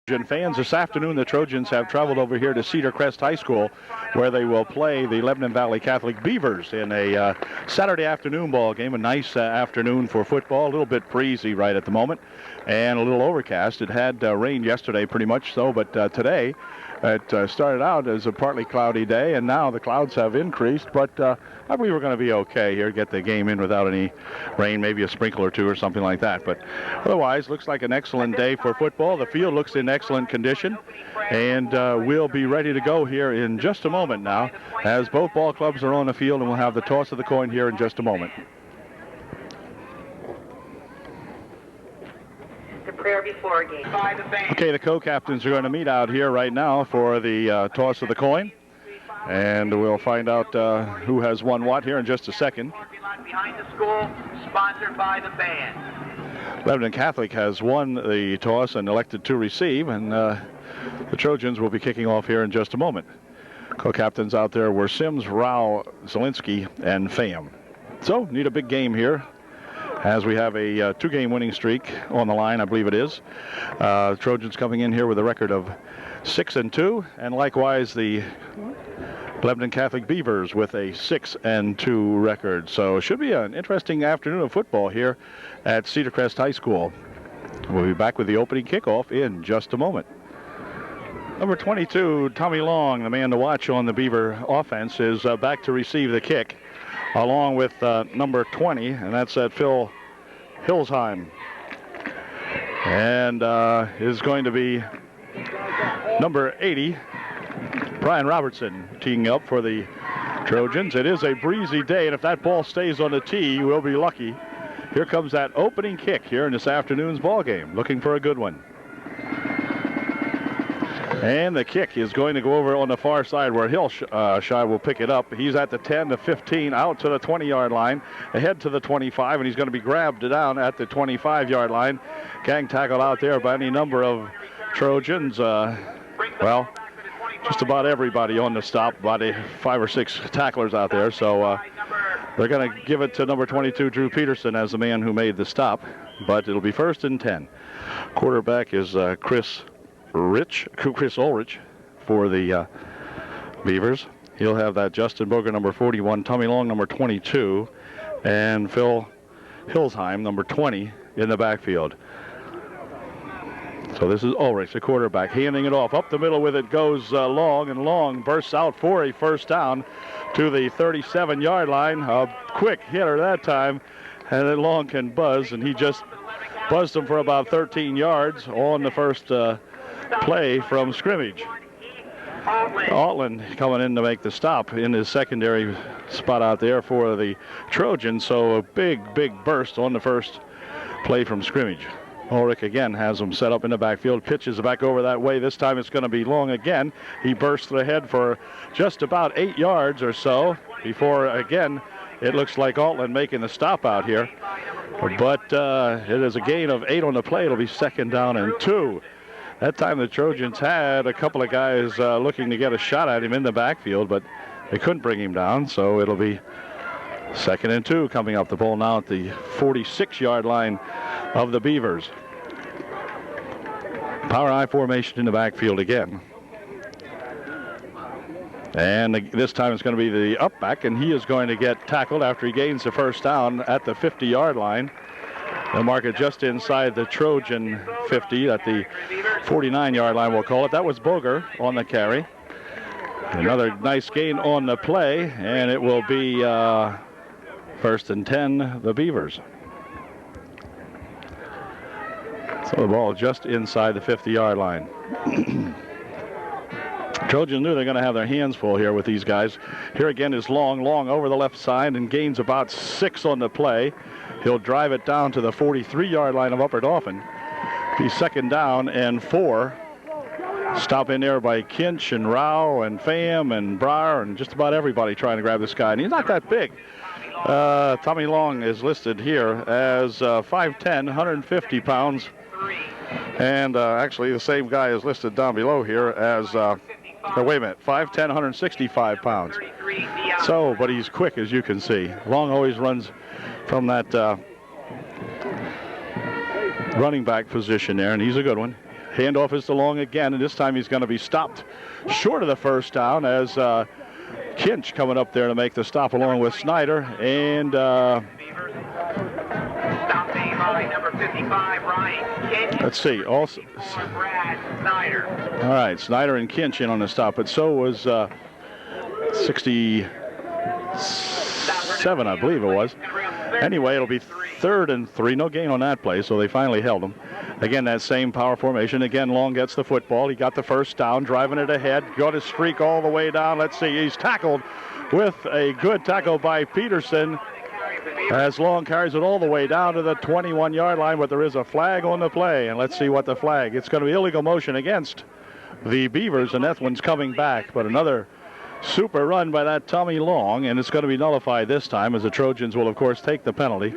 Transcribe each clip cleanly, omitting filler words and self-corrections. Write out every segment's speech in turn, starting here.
Fans, this afternoon the Trojans have traveled over here to Cedar Crest High School, where they will play the Lebanon Valley Catholic Beavers in a Saturday afternoon ball game. A nice afternoon for football, a little bit breezy right at the moment, and a little overcast. It had rained yesterday pretty much so, but today it started out as a partly cloudy day, and now the clouds have increased, but I believe we're going to be okay here, get the game in without any rain, maybe a sprinkle or two or something like that. But otherwise, looks like an excellent day for football. The field looks in excellent condition, and we'll be ready to go here in just a moment now, as both ball clubs are on the field, and we'll have the toss of the coin here in just a moment. Prayer before game. Okay, the co-captains are going to meet out here right now for the toss of the coin, and we'll find out who has won what here in just a second. Behind the school, sponsored by the band. Lebanon Catholic has won the toss and elected to receive, and the Trojans will be kicking off here in just a moment. Co-captains out there were Sims, Rao, Zielinski, and Pham. So, need a big game here, as we have a two-game winning streak on the line, I believe it is. Trojans coming in here with a record of 6-2, and likewise the Lebanon Catholic Beavers with a 6-2 record. So it should be an interesting afternoon of football here at Cedar Crest High School. We'll be back with the opening kickoff in just a moment. Number 22, Tommy Long, the man to watch on the Beaver offense, is back to receive the kick, along with number 20, and that's Phil Hilsheim. And is going to be number 80, Brian Robertson, teeing up for the Trojans. It is a breezy day, and if that ball stays on the tee, we'll be lucky. Here comes that opening kick here in this afternoon's ball game. Looking for a good one. And the kick is going to go over on the far side where Hilsheim will pick it up. He's at the 10, the 15, out to the 20-yard line, ahead to the 25, and he's going to be grabbed down at the 25-yard line. Gang tackled out there by any number of Trojans. Well, just about everybody on the stop, about 5 or 6 tacklers out there. So they're going to give it to number 22, Drew Peterson, as the man who made the stop. But it'll be 1st and 10. Quarterback is Chris Ulrich for the Beavers. He'll have that Justin Boger, number 41, Tommy Long, number 22, and Phil Hilsheim, number 20, in the backfield. So this is Ulrich, the quarterback, handing it off. Up the middle with it goes Long, and Long bursts out for a first down to the 37-yard line. A quick hitter that time, and then Long can buzz, and he just buzzed him for about 13 yards on the first play from scrimmage. Altland coming in to make the stop in his secondary spot out there for the Trojans. So a big burst on the first play from scrimmage. Ulrich again has him set up in the backfield, pitches back over that way. This time it's going to be Long again. He bursts ahead for just about 8 yards or so before again it looks like Altland making the stop out here. But it is a gain of 8 on the play. It'll be 2nd down and 2. That time the Trojans had a couple of guys looking to get a shot at him in the backfield, but they couldn't bring him down, so it'll be 2nd and 2 coming up. The ball now at the 46-yard line of the Beavers. Power I formation in the backfield again. And this time it's going to be the up back, and he is going to get tackled after he gains the first down at the 50-yard line. They'll mark it just inside the Trojan 50 at the 49-yard line, we'll call it. That was Boger on the carry. Another nice gain on the play, and it will be 1st and 10, the Beavers. So the ball just inside the 50-yard line. Trojans knew they're going to have their hands full here with these guys. Here again is Long over the left side and gains about 6 on the play. He'll drive it down to the 43-yard line of Upper Dauphin. He's 2nd down and 4. Stop in there by Kinch and Rao and Pham and Breyer and just about everybody trying to grab this guy. And he's not that big. Tommy Long is listed here as 5'10", 150 pounds. And actually the same guy is listed down below here as, wait a minute, 5'10", 165 pounds. So, but he's quick, as you can see. Long always runs from that running back position there, and he's a good one. Handoff is to Long again, and this time he's going to be stopped short of the first down as Kinch coming up there to make the stop along with Snyder. And number 55, Ryan Kinch. let's see. Also, Brad Snyder. all right, Snyder and Kinch in on the stop, but so was 67, I believe it was. Anyway, it'll be 3rd and 3. No gain on that play, so they finally held him. Again, that same power formation. Again, Long gets the football. He got the first down, driving it ahead. Got his streak all the way down. Let's see. He's tackled with a good tackle by Peterson as Long carries it all the way down to the 21-yard line, but there is a flag on the play. And let's see what the flag. It's going to be illegal motion against the Beavers, and that one's coming back. But another super run by that Tommy Long, and it's going to be nullified this time as the Trojans will, of course, take the penalty,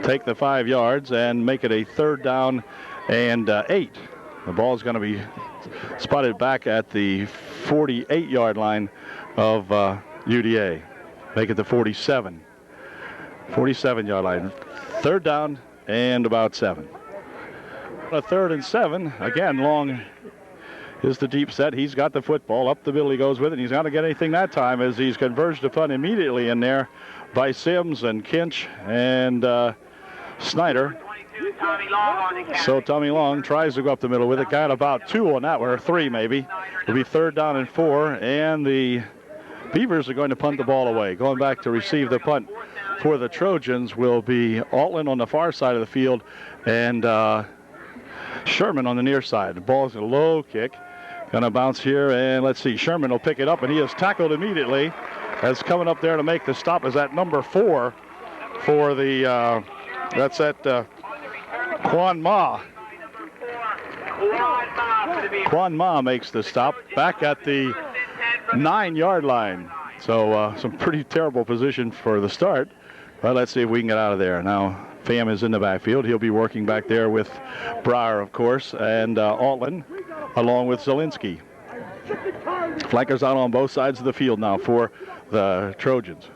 take the 5 yards, and make it a 3rd down and 8. The ball is going to be spotted back at the 48-yard line of UDA. Make it the 47-yard line. 3rd down and about 7. A 3rd and 7. Again, Long is the deep set. He's got the football. Up the middle he goes with it. He's not going to get anything that time as he's converged upon immediately in there by Sims and Kinch and Snyder. So Tommy Long tries to go up the middle with it. Got about 2 on that one, or 3 maybe. It'll be 3rd down and 4, and the Beavers are going to punt the ball away. Going back to receive the punt for the Trojans will be Altland on the far side of the field and Sherman on the near side. The ball's a low kick. Going to bounce here, and let's see. Sherman will pick it up, and he is tackled immediately. As coming up there to make the stop is that number 4 for the, that's at Quan Ma. Quan Ma makes the stop back at the 9-yard line. So some pretty terrible position for the start. But let's see if we can get out of there. Now, Pham is in the backfield. He'll be working back there with Breyer, of course, and Altland, along with Zielinski. Flankers out on both sides of the field now for the Trojans.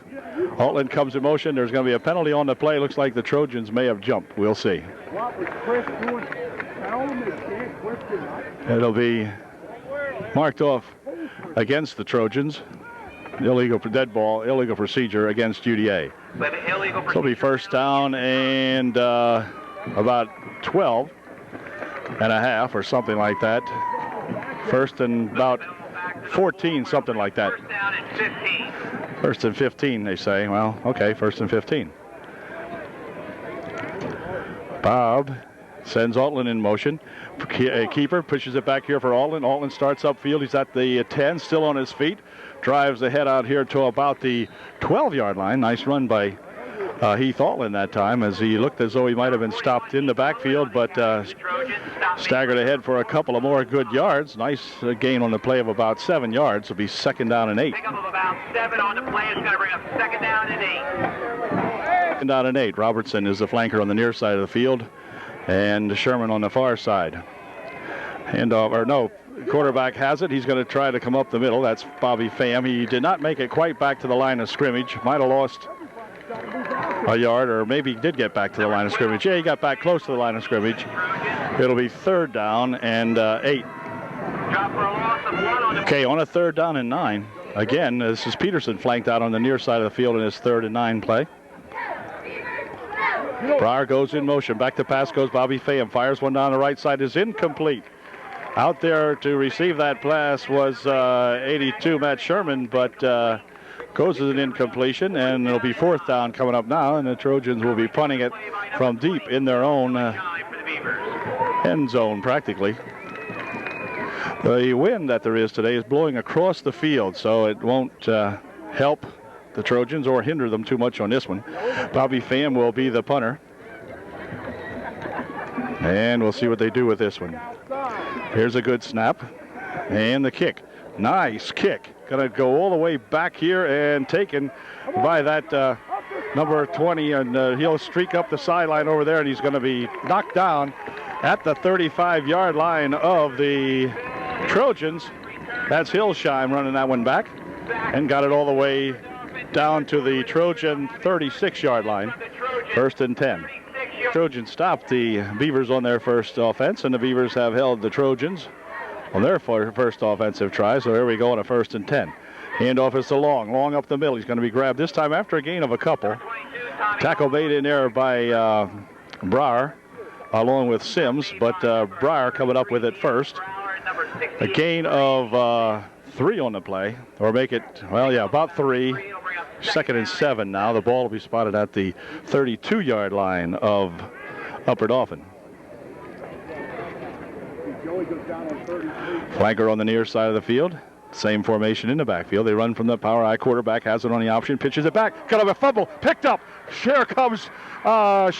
Altland comes in motion. There's going to be a penalty on the play. Looks like the Trojans may have jumped. We'll see. It'll be marked off against the Trojans. Illegal dead ball, illegal procedure against UDA. It'll be 1st down and about 12 and a half or something like that. 1st and about 14, something like that. 1st and 15, they say. Well, okay, 1st and 15. Bob sends Altland in motion. Keeper pushes it back here for Altland. Altland starts upfield. He's at the 10, still on his feet. Drives ahead out here to about the 12-yard line. Nice run by Heath Altland that time, as he looked as though he might have been stopped in the backfield, but staggered ahead for a couple of more good yards. Nice gain on the play of about 7 yards. It'll be 2nd down and 8. Pick up of about 7 on the play. It's going to bring up 2nd down and 8. 2nd down and 8. Robertson is the flanker on the near side of the field, and Sherman on the far side. Quarterback has it. He's going to try to come up the middle. That's Bobby Pham. He did not make it quite back to the line of scrimmage. Might have lost a yard, or maybe he did get back to the line of scrimmage. Yeah, he got back close to the line of scrimmage. It'll be 3rd down and 8. Okay, on a 3rd down and 9. Again, this is Peterson flanked out on the near side of the field in his 3rd and 9 play. Breyer goes in motion. Back to pass goes Bobby Pham. Fires one down the right side. Is incomplete. Out there to receive that pass was 82 Matt Sherman, but goes as an incompletion, and it'll be 4th down coming up now, and the Trojans will be punting it from deep in their own end zone practically. The wind that there is today is blowing across the field, so it won't help the Trojans or hinder them too much on this one. Bobby Pham will be the punter, and we'll see what they do with this one. Here's a good snap, and the kick. Nice kick. Going to go all the way back here and taken by that number 20, and he'll streak up the sideline over there, and he's going to be knocked down at the 35-yard line of the Trojans. That's Hillsheim running that one back and got it all the way down to the Trojan 36-yard line. 1st and 10. Trojans stopped the Beavers on their first offense, and the Beavers have held the Trojans on their first offensive try. So here we go on a 1st and 10. Handoff is to Long up the middle. He's going to be grabbed this time after a gain of a couple. Tackle made in there by Breyer along with Sims, but Breyer coming up with it first. A gain of 3 on the play, or make it, well, yeah, about 3. 2nd and 7 now. The ball will be spotted at the 32-yard line of Upper Dauphin. Flanker on the near side of the field. Same formation in the backfield. They run from the power I. Quarterback has it on the option, pitches it back. Got a fumble, picked up. Here comes Breyer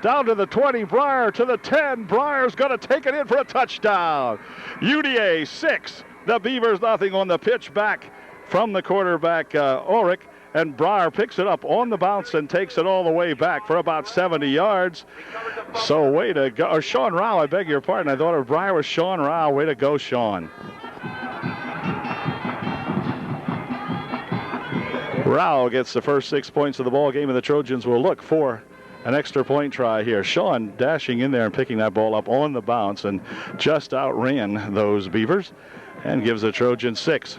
down to the 20. Breyer to the 10. Breyer's going to take it in for a touchdown. UDA 6. The Beavers nothing on the pitch back from the quarterback Ulrich. And Breyer picks it up on the bounce and takes it all the way back for about 70 yards. So way to go. Or Sean Rao, I beg your pardon. I thought if Breyer was Sean Rao. Way to go, Sean. Rao gets the first 6 points of the ball game, and the Trojans will look for an extra point try here. Sean dashing in there and picking that ball up on the bounce and just outran those Beavers and gives the Trojans 6.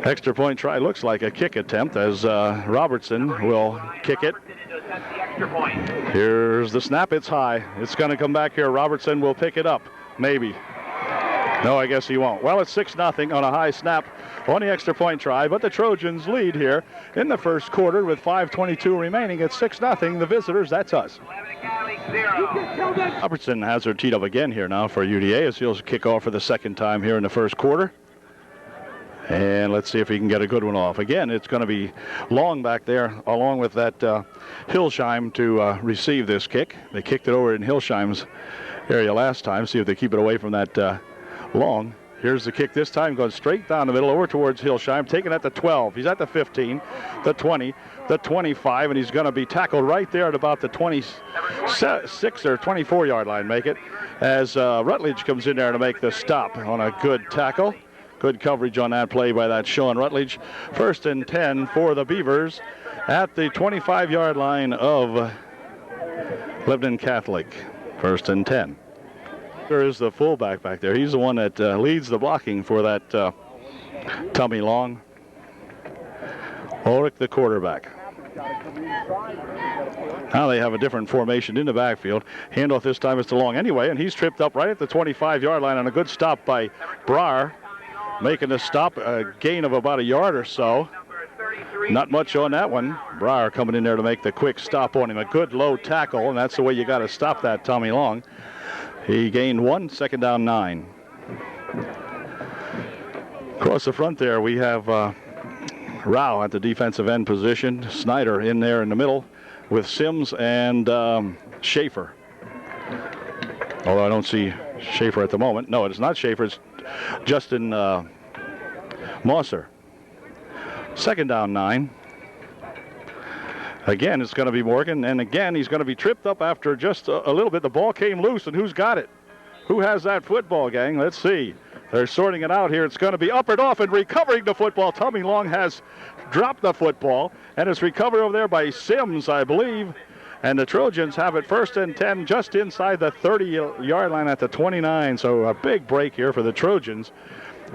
Extra point try looks like a kick attempt as Robertson will kick it. Here's the snap. It's high. It's going to come back here. Robertson will pick it up. Maybe. No, I guess he won't. Well, it's 6-0 on a high snap on the extra point try, but the Trojans lead here in the first quarter with 5:22 remaining. It's 6-0. The visitors, that's us. Robertson has her teed up again here now for UDA as he'll kick off for the second time here in the first quarter. And let's see if he can get a good one off. Again, it's going to be Long back there along with that Hilsheim to receive this kick. They kicked it over in Hilsheim's area last time. See if they keep it away from that Long. Here's the kick this time, going straight down the middle over towards Hilsheim, taking at the 12. He's at the 15, the 20, the 25, and he's going to be tackled right there at about the 26 or 24-yard line, make it, as Rutledge comes in there to make the stop on a good tackle. Good coverage on that play by that Sean Rutledge. 1st and 10 for the Beavers at the 25-yard line of Lebanon Catholic. 1st and 10. There is the fullback back there. He's the one that leads the blocking for that Tommy Long. Ulrich, the quarterback. Now they have a different formation in the backfield. Handoff this time is to Long anyway, and he's tripped up right at the 25-yard line on a good stop by Breyer. Making the stop, a gain of about a yard or so. Not much on that one. Breyer coming in there to make the quick stop on him. A good low tackle, and that's the way you got to stop that Tommy Long. He gained 1, 2nd down 9. Across the front there, we have Rao at the defensive end position. Snyder in there in the middle with Sims and Schaefer. Although I don't see Schaefer at the moment. No, it's not Schaefer. It's Justin Mosser. 2nd down 9. Again, it's going to be Morgan, and again, he's going to be tripped up after just a little bit. The ball came loose, and who's got it? Who has that football, gang? Let's see. They're sorting it out here. It's going to be Upper Dauphin recovering the football. Tommy Long has dropped the football, and it's recovered over there by Sims, I believe. And the Trojans have it 1st and 10 just inside the 30-yard line at the 29. So a big break here for the Trojans.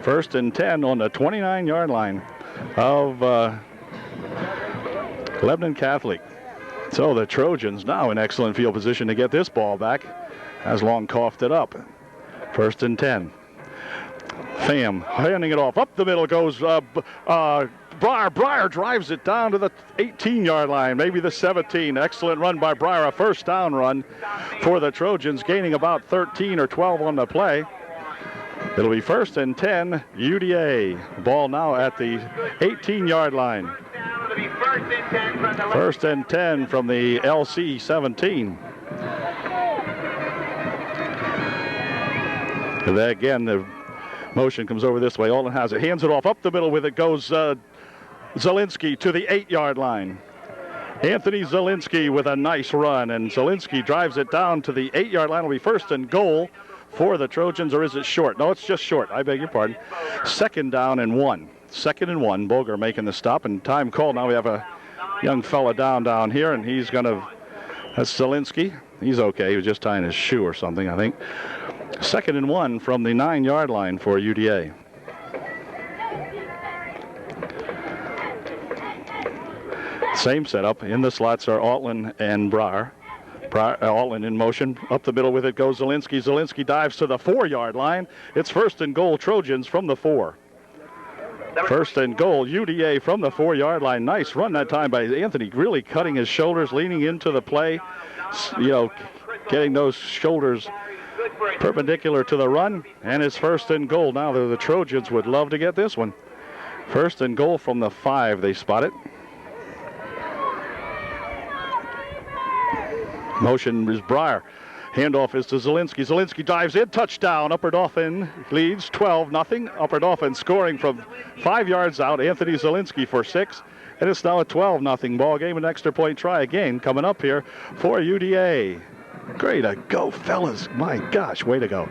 1st and 10 on the 29-yard line of Lebanon Catholic. So the Trojans now in excellent field position to get this ball back as Long coughed it up. 1st and 10. Pham handing it off. Up the middle goes Breyer. Breyer drives it down to the 18-yard line, maybe the 17. Excellent run by Breyer, a 1st down run for the Trojans, gaining about 13 or 12 on the play. It'll be 1st and 10, UDA. Ball now at the 18-yard line. 1st and 10 from the LC 17. And then again, the motion comes over this way. Alden has it, hands it off. Up the middle with it goes Zielinski to the 8-yard line. Anthony Zielinski with a nice run, and Zielinski drives it down to the 8-yard line. It'll be 1st and goal for the Trojans, or is it short? No, it's just short. I beg your pardon. 2nd down and 1. 2nd and 1. Boger making the stop, and time called. Now we have a young fella down here, and he's going to, that's Zielinski. He's okay. He was just tying his shoe or something, I think. 2nd and 1 from the 9-yard line for UDA. Same setup. In the slots are Altland and Breyer. Altland in motion. Up the middle with it goes Zielinski. Zielinski dives to the 4-yard line. It's 1st and goal, Trojans from the 4. 1st and goal, UDA from the 4-yard line. Nice run that time by Anthony, really cutting his shoulders, leaning into the play, you know, getting those shoulders perpendicular to the run, and it's 1st and goal. Now the Trojans would love to get this one. 1st and goal from the 5, they spot it. Motion is Breyer. Handoff is to Zielinski. Zielinski dives in. Touchdown. Upper Dauphin leads 12-0. Upper Dauphin scoring from 5 yards out. Anthony Zielinski for 6. And it's now a 12-0 ball game. An extra point try again coming up here for UDA. Great to go, fellas. My gosh, way to go.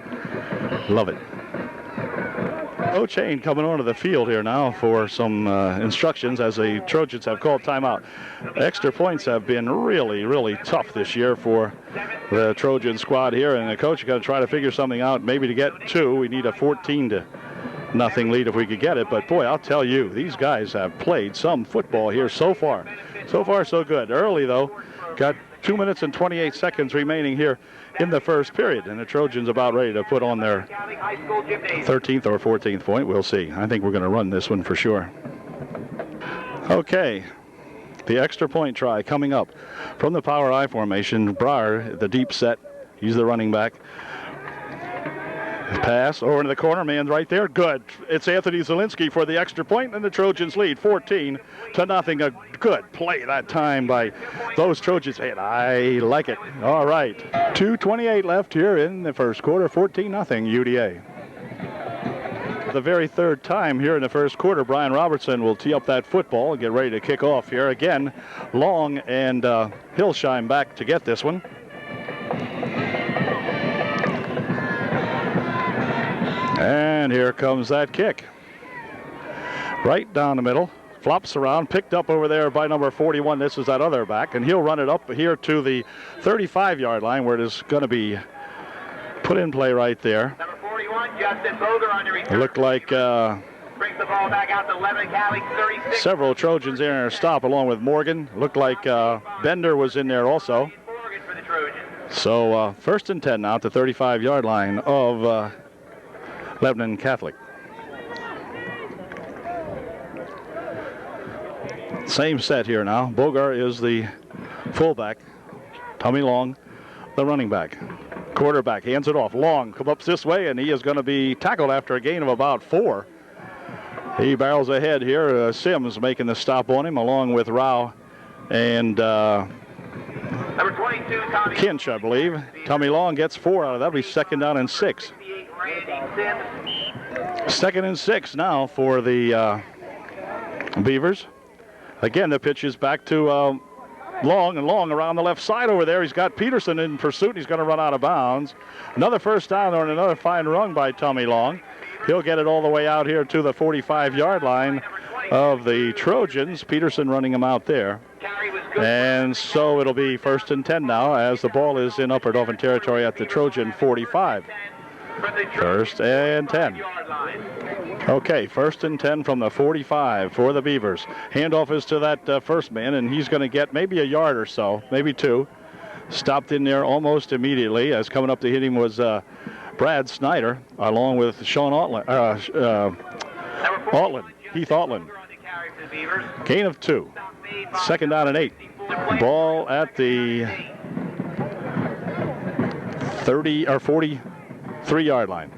Love it. O'Chain coming onto the field here now for some instructions as the Trojans have called timeout. Extra points have been really, really tough this year for the Trojan squad here, and the coach is going to try to figure something out. Maybe to get 2, we need a 14-0 lead if we could get it. But boy, I'll tell you, these guys have played some football here so far. So far, so good. Early though, got 2 minutes and 28 seconds remaining here in the first period, and the Trojans about ready to put on their 13th or 14th point. We'll see. I think we're going to run this one for sure. Okay, the extra point try coming up from the power I formation. Breyer, the deep set, he's the running back. Pass over into the corner, man's right there. Good. It's Anthony Zielinski for the extra point, and the Trojans lead 14-0. A good play that time by those Trojans. And I like it. All right. 2:28 left here in the first quarter. 14-0 UDA. The very third time here in the first quarter, Brian Robertson will tee up that football and get ready to kick off here. Again, Long and Hillshine back to get this one. And here comes that kick. Right down the middle. Flops around, picked up over there by number 41. This is that other back, and he'll run it up here to the 35-yard line where it is going to be put in play right there. Number 41, Justin Boger on the return. It looked like Brings the ball back out to 11, Cali 36. Several Trojans in there stop along with Morgan. Looked like Bender was in there also. Morgan for the Trojans. So 1st and 10 now at the 35-yard line of Lebanon Catholic. Same set here now. Bogar is the fullback. Tommy Long, the running back. Quarterback hands it off. Long comes up this way, and he is going to be tackled after a gain of about 4. He barrels ahead here. Sims making the stop on him, along with Rao and Number 22, Tommy Kinch, I believe. Tommy Long gets 4 out of that. That'll be 2nd down and 6. 2nd and 6 now for the Beavers. Again, the pitch is back to Long, and Long around the left side over there. He's got Peterson in pursuit, and he's going to run out of bounds. Another first down and another fine run by Tommy Long. He'll get it all the way out here to the 45-yard line of the Trojans. Peterson running him out there. And so it'll be 1st and 10 now as the ball is in Upper Dauphin territory at the Trojan 45. 1st and 10. Okay, 1st and 10 from the 45 for the Beavers. Handoff is to that first man, and he's going to get maybe a yard or so, maybe 2. Stopped in there almost immediately, as coming up to hit him was Brad Snyder, along with Sean Heath Altland. Gain of 2. 2nd down and 8. Ball at the 30 or 43-yard line.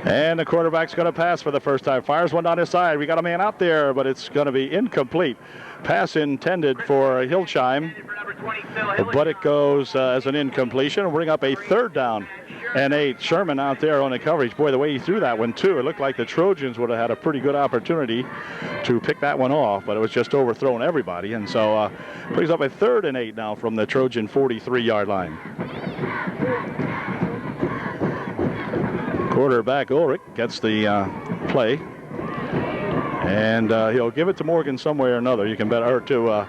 And the quarterback's going to pass for the first time. Fires one down his side. We got a man out there, but it's going to be incomplete. Pass intended for Hillshine, but it goes as an incompletion. We'll bring up a 3rd down and 8. Sherman out there on the coverage. Boy, the way he threw that one, too, it looked like the Trojans would have had a pretty good opportunity to pick that one off, but it was just overthrown everybody. And so brings up a 3rd and 8 now from the Trojan 43-yard line. Quarterback Ulrich gets the play. And he'll give it to Morgan some way or another. You can bet, or to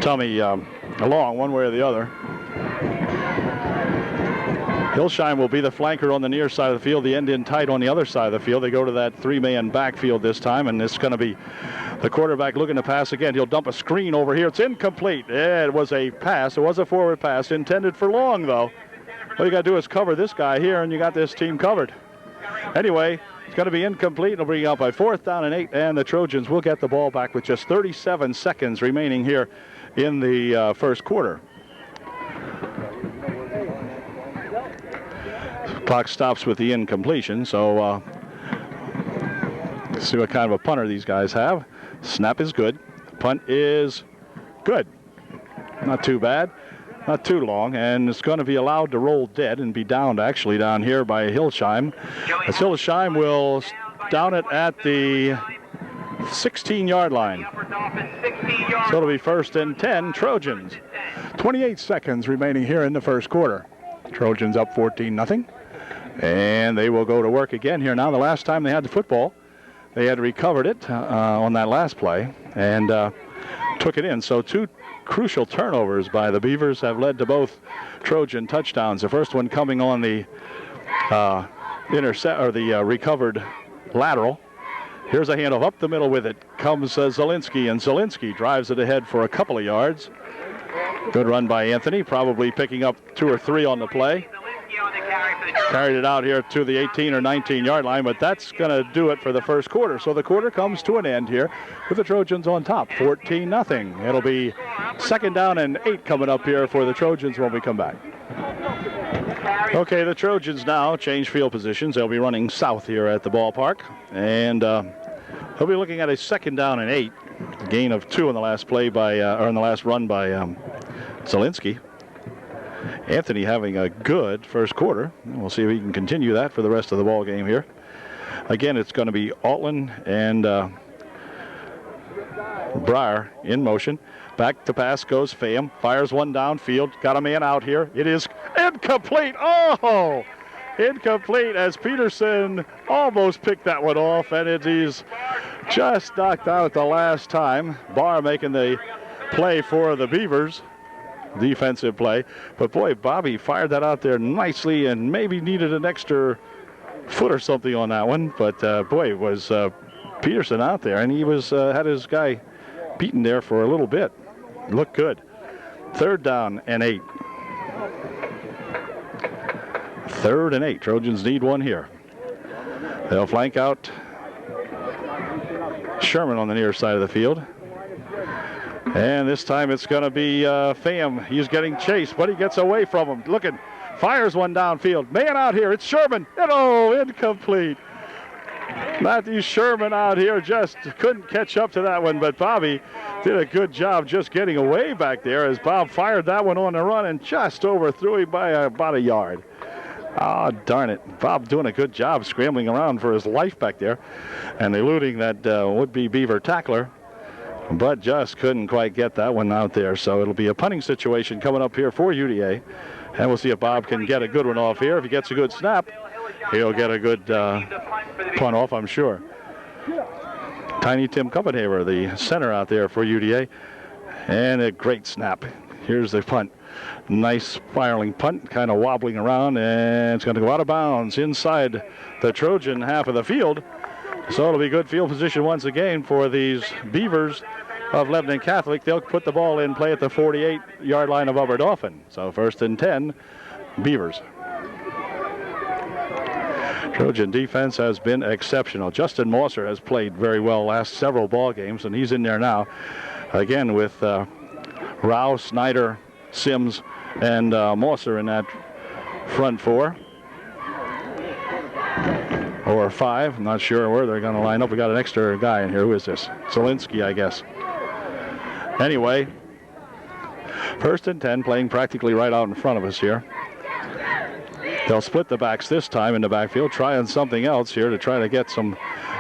Tommy Long, one way or the other. Hillsheim will be the flanker on the near side of the field. The end in tight on the other side of the field. They go to that three-man backfield this time, and it's going to be the quarterback looking to pass again. He'll dump a screen over here. It's incomplete. Yeah, it was a pass. It was a forward pass intended for Long, though. All you got to do is cover this guy here, and you got this team covered. Anyway, it's going to be incomplete. It'll bring you up by 4th down and 8, and the Trojans will get the ball back with just 37 seconds remaining here in the first quarter. Clock stops with the incompletion, so let's see what kind of a punter these guys have. Snap is good. Punt is good. Not too bad. Not too long, and it's going to be allowed to roll dead and be downed actually down here by Hillsheim. As Hillsheim will down it at the 16-yard line. So it'll be 1st and 10, Trojans. 28 seconds remaining here in the first quarter. Trojans up 14-0. And they will go to work again here now. The last time they had the football, they had recovered it on that last play and took it in. So 2 crucial turnovers by the Beavers have led to both Trojan touchdowns. The first one coming on the recovered lateral. Here's a handoff up the middle with it. Comes Zielinski, and Zielinski drives it ahead for a couple of yards. Good run by Anthony, probably picking up 2 or 3 on the play. Carried it out here to the 18 or 19-yard line, but that's going to do it for the first quarter. So the quarter comes to an end here with the Trojans on top, 14-0. It'll be 2nd down and 8 coming up here for the Trojans when we come back. Okay, the Trojans now change field positions. They'll be running south here at the ballpark, and they'll be looking at a 2nd down and 8. A gain of 2 in the last play by, or in the last run by Zielinski. Anthony having a good first quarter. We'll see if he can continue that for the rest of the ball game here. Again, it's going to be Altland and Breyer in motion. Back to pass goes Pham. Fires one downfield. Got a man out here. It is incomplete. Oh! Incomplete as Peterson almost picked that one off, and it is just knocked out at the last time. Barr making the play for the Beavers. Defensive play. But boy, Bobby fired that out there nicely and maybe needed an extra foot or something on that one. But boy, was Peterson out there, and he was had his guy beaten there for a little bit. Looked good. 3rd down and 8. 3rd and 8. Trojans need one here. They'll flank out Sherman on the near side of the field. And this time it's going to be Pham. He's getting chased, but he gets away from him. Looking, fires one downfield. Man out here, it's Sherman. And incomplete. Matthew Sherman out here just couldn't catch up to that one, but Bobby did a good job just getting away back there as Bob fired that one on the run and just overthrew him by about a yard. Ah, darn it. Bob doing a good job scrambling around for his life back there and eluding that would-be Beaver tackler. But just couldn't quite get that one out there. So it'll be a punting situation coming up here for UDA. And we'll see if Bob can get a good one off here. If he gets a good snap, he'll get a good punt off, I'm sure. Tiny Tim Copenhaver, the center out there for UDA. And a great snap. Here's the punt. Nice spiraling punt, kind of wobbling around. And it's going to go out of bounds inside the Trojan half of the field. So it'll be good field position once again for these Beavers of Lebanon Catholic. They'll put the ball in play at the 48-yard line of Upper Dauphin. So 1st and 10, Beavers. Trojan defense has been exceptional. Justin Mosser has played very well last several ball games, and he's in there now. Again with Rao, Snyder, Sims, and Mosser in that front 4. Or 5. I'm not sure where they're going to line up. We got an extra guy in here. Who is this? Zielinski, I guess. Anyway, 1st and 10, playing practically right out in front of us here. They'll split the backs this time in the backfield, trying something else here to try to get some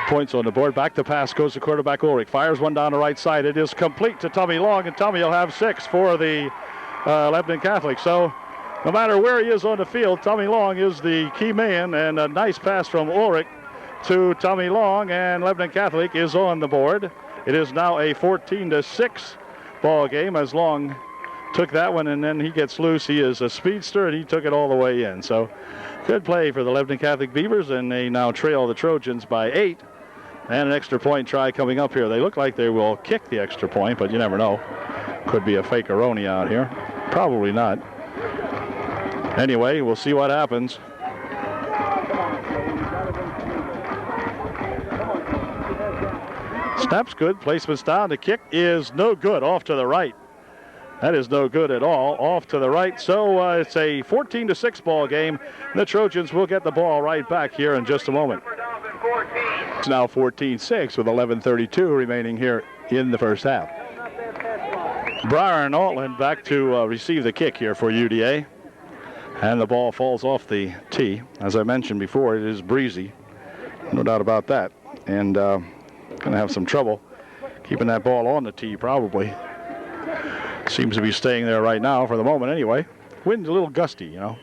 points on the board. Back to pass goes the quarterback Ulrich. Fires one down the right side. It is complete to Tommy Long, and Tommy will have 6 for the Lebanon Catholic. So no matter where he is on the field, Tommy Long is the key man, and a nice pass from Ulrich to Tommy Long, and Lebanon Catholic is on the board. It is now a 14-6 ball game as Long took that one, and then he gets loose. He is a speedster, and he took it all the way in. So good play for the Lebanon Catholic Beavers, and they now trail the Trojans by 8. And an extra point try coming up here. They look like they will kick the extra point, but you never know. Could be a fake-a-roni out here. Probably not. Anyway, we'll see what happens. Snap's good. Placement's down. The kick is no good. Off to the right. That is no good at all. Off to the right. So it's a 14-6 ball game. The Trojans will get the ball right back here in just a moment. It's now 14-6 with 11:32 remaining here in the first half. Breyer and Altland back to receive the kick here for UDA. And the ball falls off the tee. As I mentioned before, it is breezy. No doubt about that. And going to have some trouble keeping that ball on the tee probably. Seems to be staying there right now for the moment anyway. Wind's a little gusty, you know.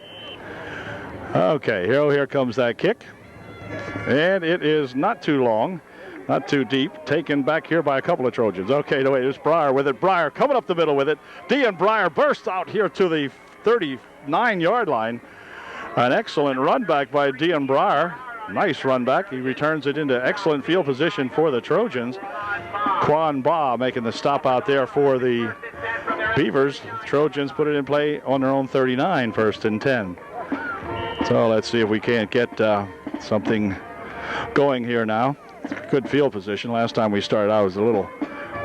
Okay, here comes that kick. And it is not too long, not too deep. Taken back here by a couple of Trojans. Okay, no, wait, there's Breyer with it. Breyer coming up the middle with it. Dean Breyer bursts out here to the 39-yard line. An excellent run back by Dean Breyer. Nice run back. He returns it into excellent field position for the Trojans. Quan Ba making the stop out there for the Beavers. Trojans put it in play on their own 39, 1st and 10. So let's see if we can't get something going here now. Good field position. Last time we started out was a little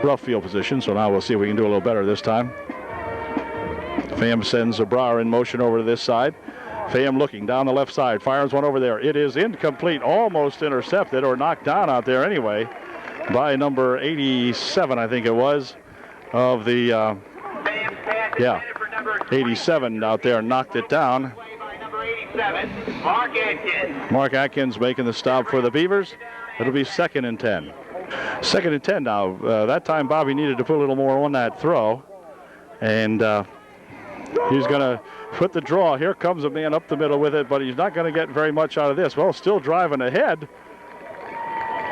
rough field position, so now we'll see if we can do a little better this time. Pham sends Breyer in motion over to this side. Pham looking down the left side, fires one over there. It is incomplete, almost intercepted or knocked down out there anyway by number 87, I think it was, of the, 87 out there, knocked it down. Mark Atkins making the stop for the Beavers. It'll be 2nd and 10. 2nd and 10 now. That time Bobby needed to put a little more on that throw. And he's going to put the draw. Here comes a man up the middle with it, but he's not going to get very much out of this. Well, still driving ahead.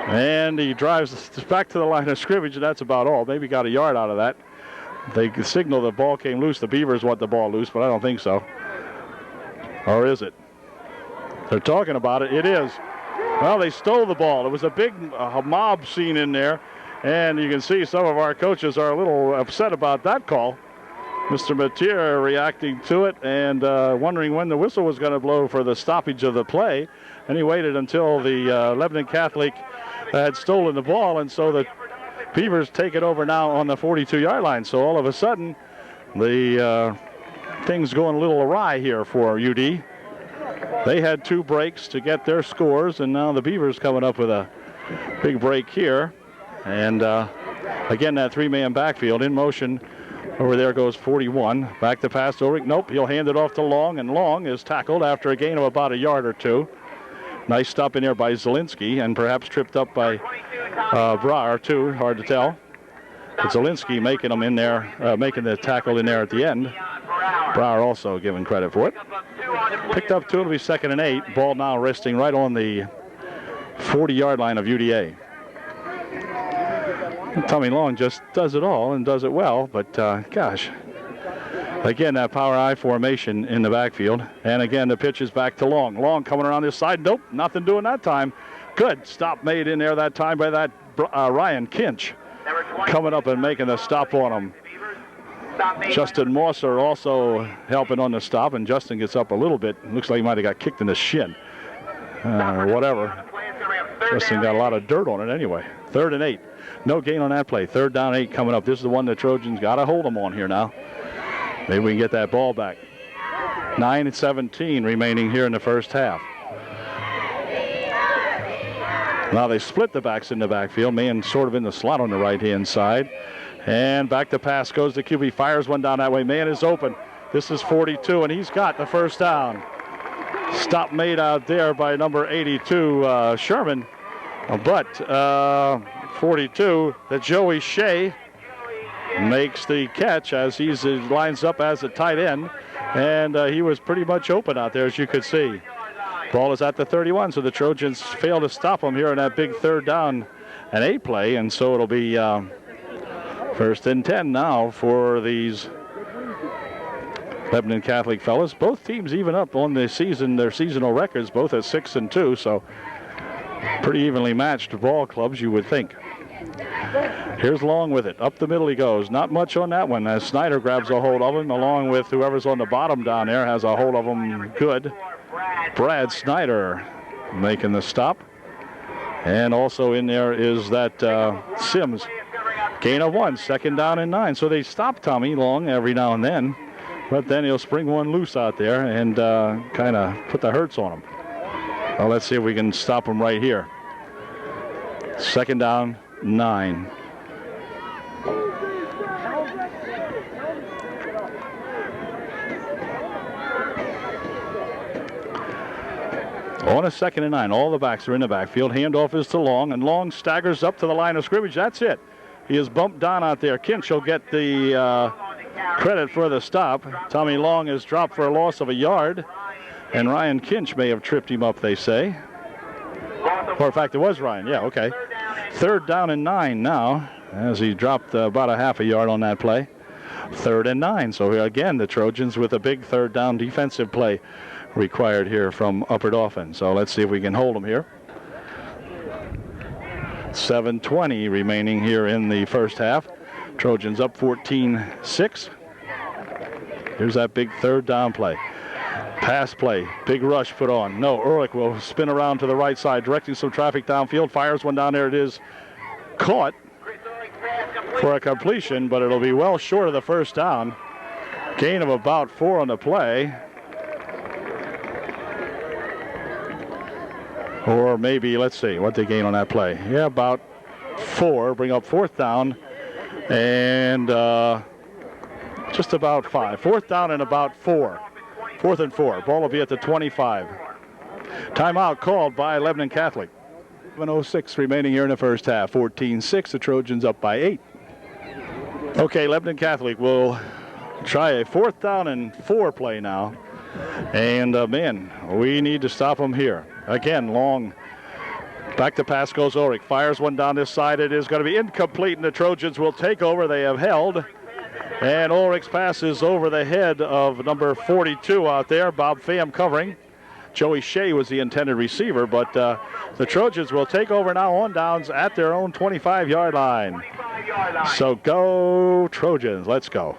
And he drives back to the line of scrimmage, and that's about all. Maybe got a yard out of that. They signal the ball came loose. The Beavers want the ball loose, but I don't think so. Or is it? They're talking about it. It is. Well, they stole the ball. It was a big mob scene in there, and you can see some of our coaches are a little upset about that call. Mr. Mateer reacting to it and wondering when the whistle was going to blow for the stoppage of the play, and he waited until the Lebanon Catholic had stolen the ball, and so the Beavers take it over now on the 42-yard line. So all of a sudden, the things going a little awry here for UD. They had 2 breaks to get their scores, and now the Beavers coming up with a big break here. And again, that 3-man backfield in motion. Over there goes 41. Back to pass to Ulrich. Nope, he'll hand it off to Long, and Long is tackled after a gain of about a yard or 2. Nice stop in there by Zielinski, and perhaps tripped up by Breyer, too. Hard to tell. But Zielinski making them in there, making the tackle in there at the end. Breyer also given credit for it. Picked up 2. It'll be 2nd and 8. Ball now resting right on the 40-yard line of UDA. Tommy Long just does it all and does it well, but gosh. Again, that power I formation in the backfield. And again, the pitch is back to Long. Long coming around this side. Nope, nothing doing that time. Good stop made in there that time by that Ryan Kinch. Coming up and making the stop on him. Justin Mosser also helping on the stop, and Justin gets up a little bit. Looks like he might have got kicked in the shin. Whatever. Justin got a lot of dirt on it anyway. 3rd and 8. No gain on that play. 3rd down 8 coming up. This is the one the Trojans got to hold them on here now. Maybe we can get that ball back. 9:17 remaining here in the first half. Now they split the backs in the backfield. Man sort of in the slot on the right-hand side. And back to pass goes the QB. Fires one down that way. Man is open. This is 42, and he's got the first down. Stop made out there by number 82, Sherman. But 42, that Joey Shea makes the catch as he lines up as a tight end. And he was pretty much open out there, as you could see. Ball is at the 31, so the Trojans fail to stop them here in that big 3rd down and 8 play, and so it'll be 1st and 10 now for these Lebanon Catholic fellas. Both teams even up on the season, their seasonal records, both at 6-2, so pretty evenly matched ball clubs, you would think. Here's Long with it. Up the middle he goes. Not much on that one as Snyder grabs a hold of him, along with whoever's on the bottom down there has a hold of him good. Brad Snyder making the stop. And also in there is that Sims. Gain of 1, 2nd down and 9. So they stop Tommy Long every now and then, but then he'll spring one loose out there and kind of put the hurts on him. Well, let's see if we can stop him right here. 2nd down, 9. On a 2nd and 9, all the backs are in the backfield. Handoff is to Long, and Long staggers up to the line of scrimmage. That's it. He is bumped down out there. Kinch will get the credit for the stop. Tommy Long is dropped for a loss of a yard, and Ryan Kinch may have tripped him up, they say. Or in fact, it was Ryan. Yeah, okay. 3rd down and 9 now, as he dropped about a half a yard on that play. 3rd and 9. So again, the Trojans with a big 3rd down defensive play required here from Upper Dauphin. So let's see if we can hold them here. 7:20 remaining here in the first half. Trojans up 14-6. Here's that big 3rd down play. Pass play, big rush put on. No, Ehrlich will spin around to the right side, directing some traffic downfield. Fires one down there. It is caught for a completion, but it'll be well short of the 1st down. Gain of about 4 on the play. Or maybe, let's see, what they gain on that play. Yeah, about 4. Bring up 4th down. And just about 5. 4th down and about 4. 4th and 4. Ball will be at the 25. Timeout called by Lebanon Catholic. 7:06 remaining here in the first half. 14-6. The Trojans up by 8. Okay, Lebanon Catholic will try a 4th down and 4 play now. And, man, we need to stop them here. Again, Long. Back to pass goes Ulrich. Fires one down this side. It is going to be incomplete, and the Trojans will take over. They have held. And Ulrich's pass is over the head of number 42 out there. Bob Pham covering. Joey Shea was the intended receiver, but the Trojans will take over now on downs at their own 25-yard line. So go Trojans. Let's go.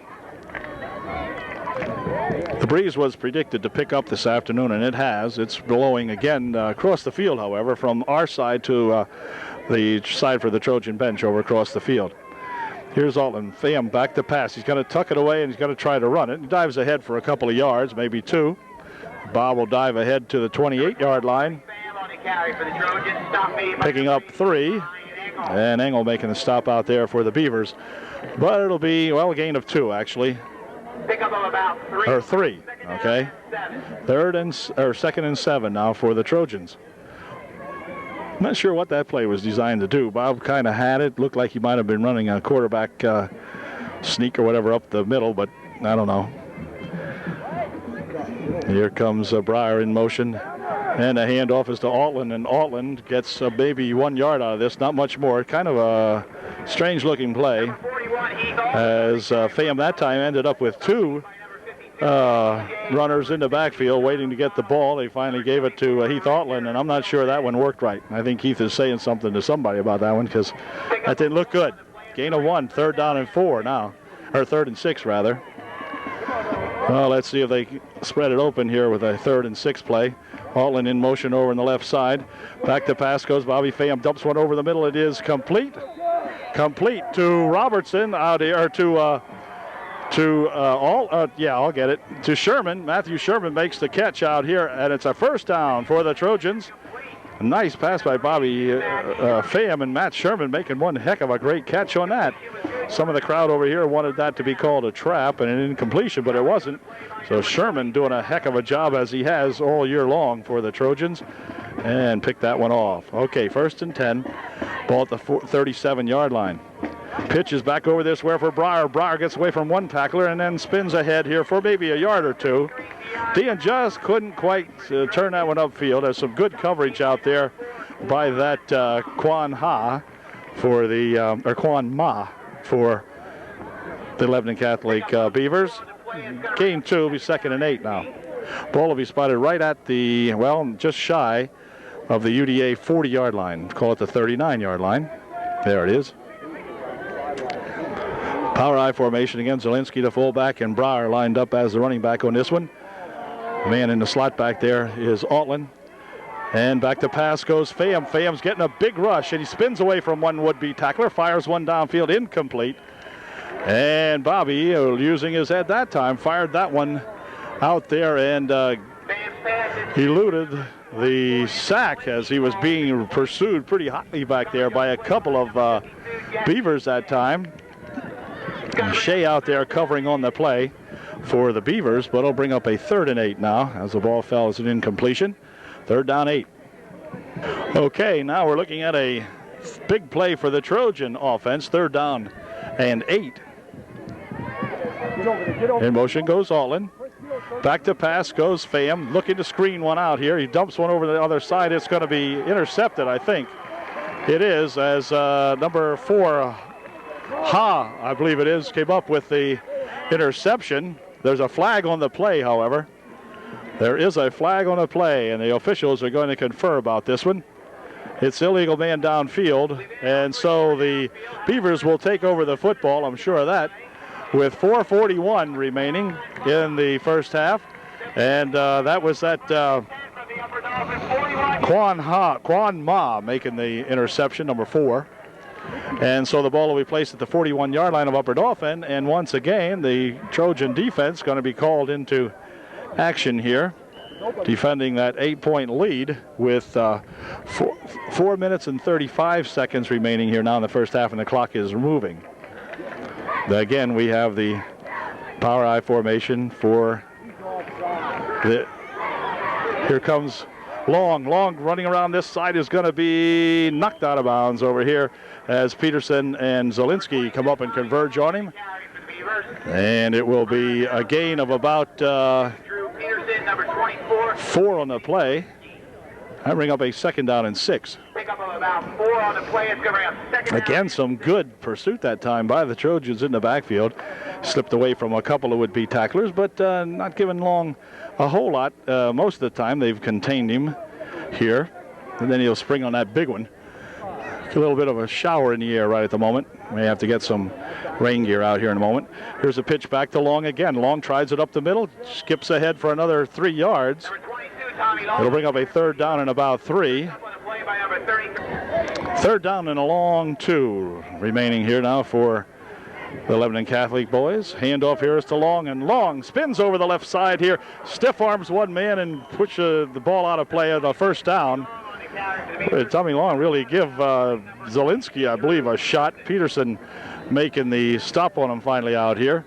The breeze was predicted to pick up this afternoon, and it has. It's blowing again across the field, however, from our side to the side for the Trojan bench over across the field. Here's Altman. Pham back to pass. He's going to tuck it away, and he's going to try to run it. He dives ahead for a couple of yards, maybe 2. Bob will dive ahead to the 28-yard line, picking up 3. And Engel making the stop out there for the Beavers. But it'll be, well, a gain of 2, actually. Pick up about 3. Or 3, okay. 2nd and 7 now for the Trojans. I'm not sure what that play was designed to do. Bob kind of had it. Looked like he might have been running a quarterback sneak or whatever up the middle, but I don't know. Here comes Breyer in motion. And the handoff is to Altland, and Altland gets maybe 1 yard out of this, not much more. Kind of a strange-looking play, as Pham that time ended up with 2 runners in the backfield waiting to get the ball. They finally gave it to Heath Altland, and I'm not sure that one worked right. I think Heath is saying something to somebody about that one, because that didn't look good. Gain of 1, 3rd down and 4 now, or 3rd and 6 rather. Well, let's see if they spread it open here with a 3rd and 6 play. Altland in motion over on the left side. Back to pass goes Bobby Pham. Dumps one over the middle. It is complete. Complete to Robertson out here, or I'll get it. To Sherman. Matthew Sherman makes the catch out here, and it's a 1st down for the Trojans. A nice pass by Bobby Pham, and Matt Sherman making one heck of a great catch on that. Some of the crowd over here wanted that to be called a trap and an incompletion, but it wasn't. So Sherman doing a heck of a job, as he has all year long for the Trojans, and picked that one off. Okay, 1st and 10. Ball at the 37-yard line. Pitches back over this way for Breyer. Breyer gets away from one tackler and then spins ahead here for maybe a yard or two. Dean just couldn't quite turn that one upfield. There's some good coverage out there by that Quan Ha for the, or Quan Ma for the Lebanon Catholic Beavers. Gain 2 will be 2nd and 8 now. Ball will be spotted right at the, well, just shy of the UDA 40-yard line. Call it the 39-yard line. There it is. Power I formation again. Zielinski, the fullback, and Breyer lined up as the running back on this one. The man in the slot back there is Altland. And back to pass goes Pham. Pham's getting a big rush, and he spins away from one would-be tackler, fires one downfield, incomplete. And Bobby, using his head that time, fired that one out there and eluded the sack as he was being pursued pretty hotly back there by a couple of Beavers that time. Shea out there covering on the play for the Beavers, but it'll bring up a 3rd and 8 now as the ball fell as an incompletion. 3rd down 8. Okay, now we're looking at a big play for the Trojan offense. 3rd down and 8. In motion goes Altland. Back to pass goes Pham, looking to screen one out here. He dumps one over the other side. It's going to be intercepted, I think. It is, as number 4, Ha, I believe it is, came up with the interception. There's a flag on the play, however. There is a flag on the play, and the officials are going to confer about this one. It's illegal man downfield, and so the Beavers will take over the football, I'm sure of that, with 4:41 remaining in the first half. And that was that Quan Ma making the interception, number 4. And so the ball will be placed at the 41-yard line of Upper Dauphin. And once again, the Trojan defense going to be called into action here, defending that 8-point lead with 4 minutes and 35 seconds remaining here now in the first half, and the clock is moving. Again, we have the power I formation for the, here comes Long running around this side is going to be knocked out of bounds over here as Peterson and Zielinski come up and converge on him. And it will be a gain of about 4 on the play. That bring up a 2nd down and 6. Again, some good pursuit that time by the Trojans in the backfield. Slipped away from a couple of would-be tacklers, but not giving Long a whole lot. Most of the time they've contained him here, and then he'll spring on that big one. A little bit of a shower in the air right at the moment. May have to get some rain gear out here in a moment. Here's a pitch back to Long again. Long tries it up the middle, skips ahead for another 3 yards. It'll bring up a 3rd down and about 3. 3rd down and a long 2 remaining here now for the Lebanon Catholic boys. Handoff here is to Long, and Long spins over the left side here. Stiff arms one man and push the ball out of play at the 1st down. Tommy Long really give Zielinski, I believe, a shot. Peterson making the stop on him finally out here.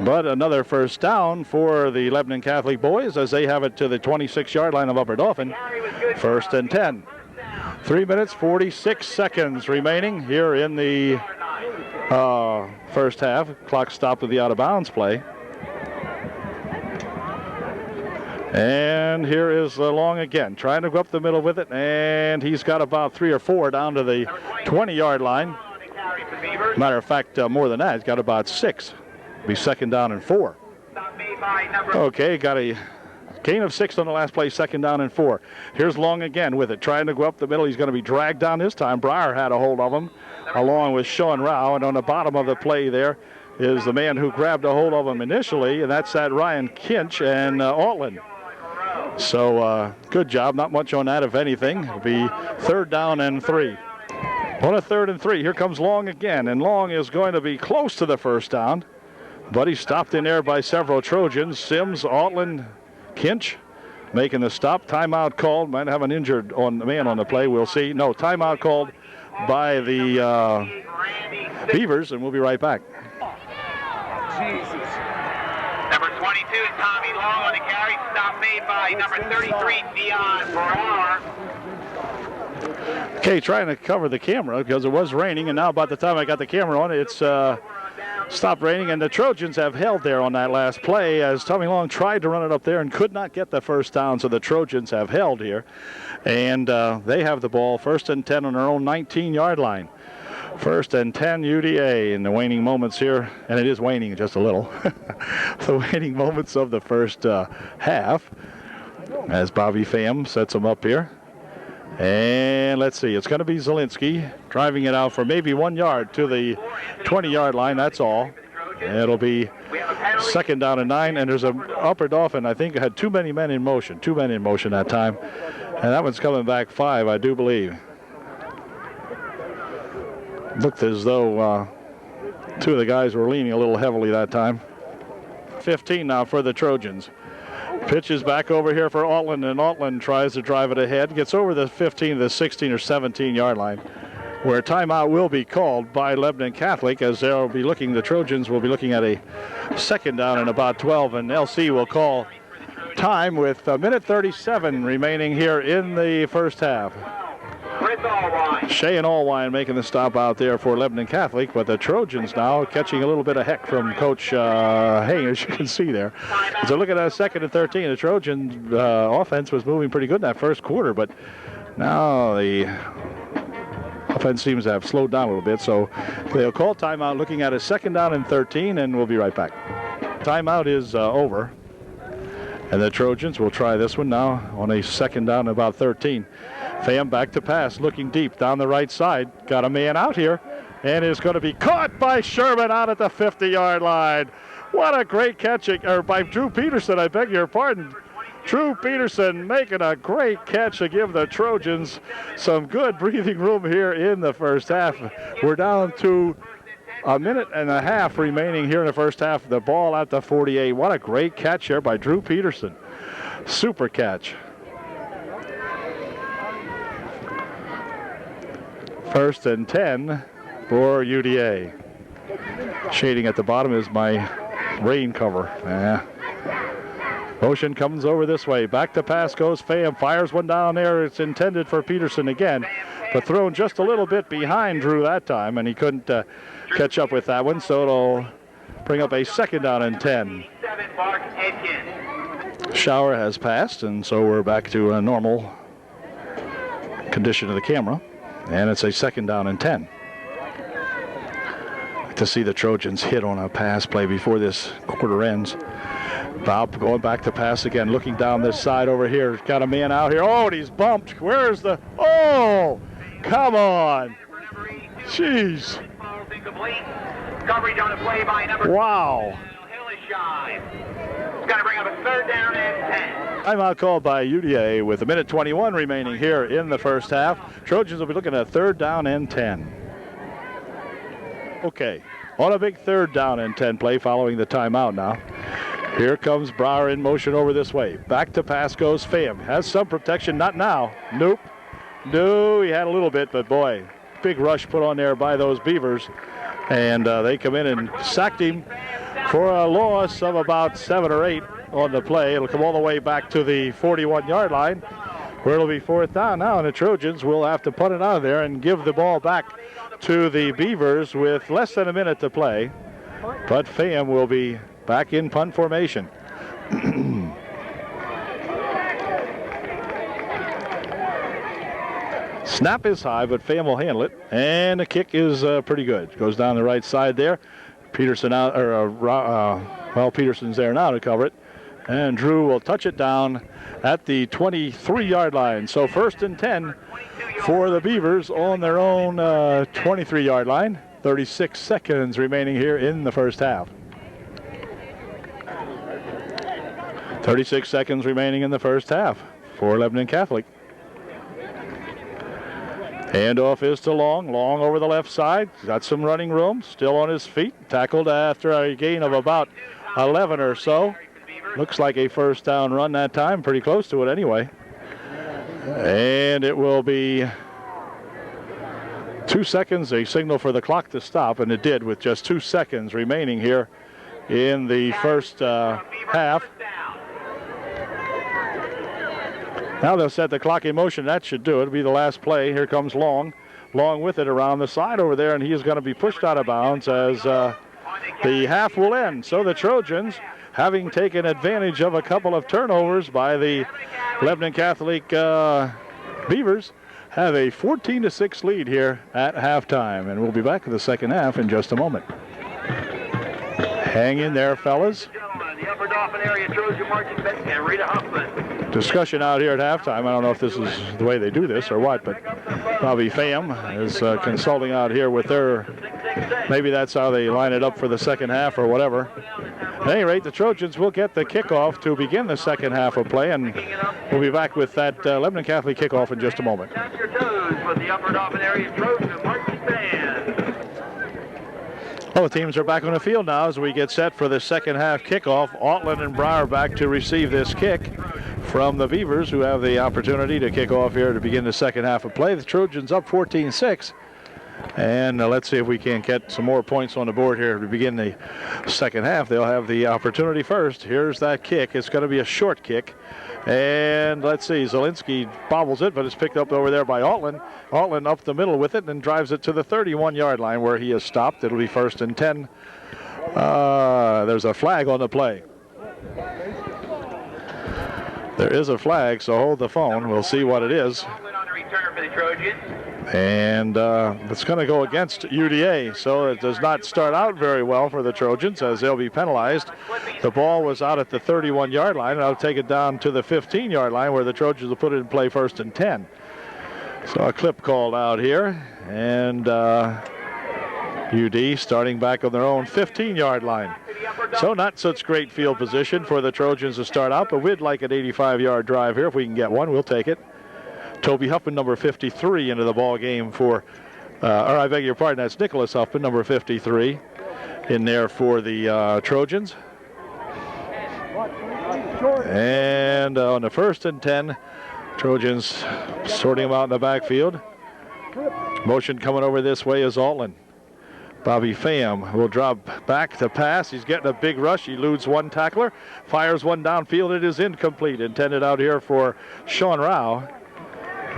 But another 1st down for the Lebanon Catholic boys as they have it to the 26-yard line of Upper Dauphin. 1st and 10. 3 minutes, 46 seconds remaining here in the first half. Clock stopped with the out-of-bounds play. And here is Long again, trying to go up the middle with it, and he's got about 3 or 4 down to the 20-yard line. Matter of fact, more than that, he's got about 6. Be 2nd down and 4. Okay, got a gain of 6 on the last play, 2nd down and 4. Here's Long again with it, trying to go up the middle. He's going to be dragged down this time. Breyer had a hold of him, along with Sean Rao, and on the bottom of the play there is the man who grabbed a hold of him initially, and that's that Ryan Kinch and Altland. So good job. Not much on that, if anything. It'll be 3rd down and 3. On a 3rd and 3, here comes Long again, and Long is going to be close to the 1st down, but he's stopped in there by several Trojans. Sims, Altland, Kinch making the stop. Timeout called. Might have an injured man on the play. We'll see. No, timeout called by the Beavers, and we'll be right back. Number 22, Tommy Long on the carry. Stop made by number 33, Dion Farrar. Okay, trying to cover the camera because it was raining, and now by the time I got the camera on, it's stopped raining, and the Trojans have held there on that last play as Tommy Long tried to run it up there and could not get the first down, so the Trojans have held here, and they have the ball 1st and 10 on their own 19-yard line. 1st and 10 UDA in the waning moments here, and it is waning just a little. The waning moments of the first half as Bobby Pham sets them up here. And let's see, it's going to be Zielinski driving it out for maybe 1 yard to the 20-yard line, that's all. It'll be 2nd down and 9, and there's an upper Dauphin, I think, had too many men in motion that time. And that one's coming back 5, I do believe. Looked as though 2 of the guys were leaning a little heavily that time. 15 now for the Trojans. Pitches back over here for Altland, and Altland tries to drive it ahead. Gets over the 15, the 16 or 17-yard line, where timeout will be called by Lebanon Catholic, as they'll be looking, the Trojans will be looking at a 2nd down and about 12, and LC will call time with 1:37 remaining here in the first half. Shea and Allwine making the stop out there for Lebanon Catholic, but the Trojans now catching a little bit of heck from Coach Hay, as you can see there. So look at that 2nd and 13. The Trojan offense was moving pretty good in that first quarter, but now the offense seems to have slowed down a little bit. So they'll call timeout looking at a 2nd down and 13, and we'll be right back. Timeout is over, and the Trojans will try this one now on a 2nd down and about 13. Pham back to pass, looking deep down the right side. Got a man out here, and is going to be caught by Sherman out at the 50-yard line. What a great catch, or by Drew Peterson, I beg your pardon. Drew Peterson making a great catch to give the Trojans some good breathing room here in the first half. We're down to a minute and a half remaining here in the first half. The ball at the 48. What a great catch here by Drew Peterson. Super catch. 1st and 10 for UDA. Shading at the bottom is my rain cover. Motion comes over this way. Back to pass goes Pham. Fires one down there. It's intended for Peterson again, but thrown just a little bit behind Drew that time, and he couldn't catch up with that one, so it'll bring up a 2nd down and 10. Shower has passed, and so we're back to a normal condition of the camera. And it's a 2nd down and 10. To see the Trojans hit on a pass play before this quarter ends. Bob going back to pass again, looking down this side over here. Got a man out here. Oh, and he's bumped. Where's the... Oh, come on. Jeez. Wow. Got to bring up a 3rd down and 10. Timeout called by UDA with 1:21 remaining here in the first half. Trojans will be looking at 3rd down and 10. Okay, on a big 3rd down and 10 play following the timeout now. Here comes Brower in motion over this way. Back to pass goes Pham. Has some protection, not now. Nope. No, he had a little bit, but boy, big rush put on there by those Beavers. And they come in and sacked him for a loss of about 7 or 8 on the play. It'll come all the way back to the 41-yard line, where it'll be 4th down now, and the Trojans will have to punt it out of there and give the ball back to the Beavers with less than a minute to play. But Pham will be back in punt formation. Snap is high, but Pham will handle it, and the kick is pretty good. Goes down the right side there. Peterson out, or Peterson's there now to cover it, and Drew will touch it down at the 23-yard line. So 1st and 10 for the Beavers on their own 23-yard line. 36 seconds remaining here in the first half. 36 seconds remaining in the first half for Lebanon Catholic. Handoff is to Long. Long over the left side. Got some running room. Still on his feet. Tackled after a gain of about 11 or so. Looks like a 1st down run that time. Pretty close to it anyway. And it will be 2 seconds, a signal for the clock to stop, and it did with just 2 seconds remaining here in the first half. Now they'll set the clock in motion. That should do it. It'll be the last play. Here comes Long. Long with it around the side over there, and he is going to be pushed out of bounds as the half will end. So the Trojans, having taken advantage of a couple of turnovers by the Lebanon Catholic Beavers, have a 14-6 lead here at halftime. And we'll be back in the second half in just a moment. Hang in there, fellas. The Upper Dauphin area Trojan marching band and Rita Huffman. Discussion out here at halftime. I don't know if this is the way they do this or what, but Bobby Pham is consulting out here with their, maybe that's how they line it up for the second half or whatever. At any rate, the Trojans will get the kickoff to begin the second half of play, and we'll be back with that Lebanon Catholic kickoff in just a moment. Tap your toes with the Upper Dauphin area Trojan marching band. Well, the teams are back on the field now as we get set for the second half kickoff. Altland and Breyer back to receive this kick from the Beavers, who have the opportunity to kick off here to begin the second half of play. The Trojans up 14-6. And let's see if we can get some more points on the board here to begin the second half. They'll have the opportunity first. Here's that kick. It's going to be a short kick. And let's see, Zielinski bobbles it, but it's picked up over there by Altland. Altland up the middle with it and drives it to the 31-yard line where he has stopped. It'll be 1st and 10. There's a flag on the play. There is a flag, so hold the phone. We'll see what it is. And it's going to go against UDA, so it does not start out very well for the Trojans as they'll be penalized. The ball was out at the 31-yard line, and I'll take it down to the 15-yard line where the Trojans will put it in play 1st and 10. So a clip called out here, and UD starting back on their own 15-yard line. So not such great field position for the Trojans to start out, but we'd like an 85-yard drive here. If we can get one, we'll take it. Toby Huffman, number 53, into the ball game for, or I beg your pardon, that's Nicholas Huffman, number 53, in there for the Trojans. And on the 1st and 10, Trojans sorting them out in the backfield. Motion coming over this way is Altland. Bobby Pham will drop back to pass. He's getting a big rush. He eludes one tackler, fires one downfield. It is incomplete. Intended out here for Sean Rao.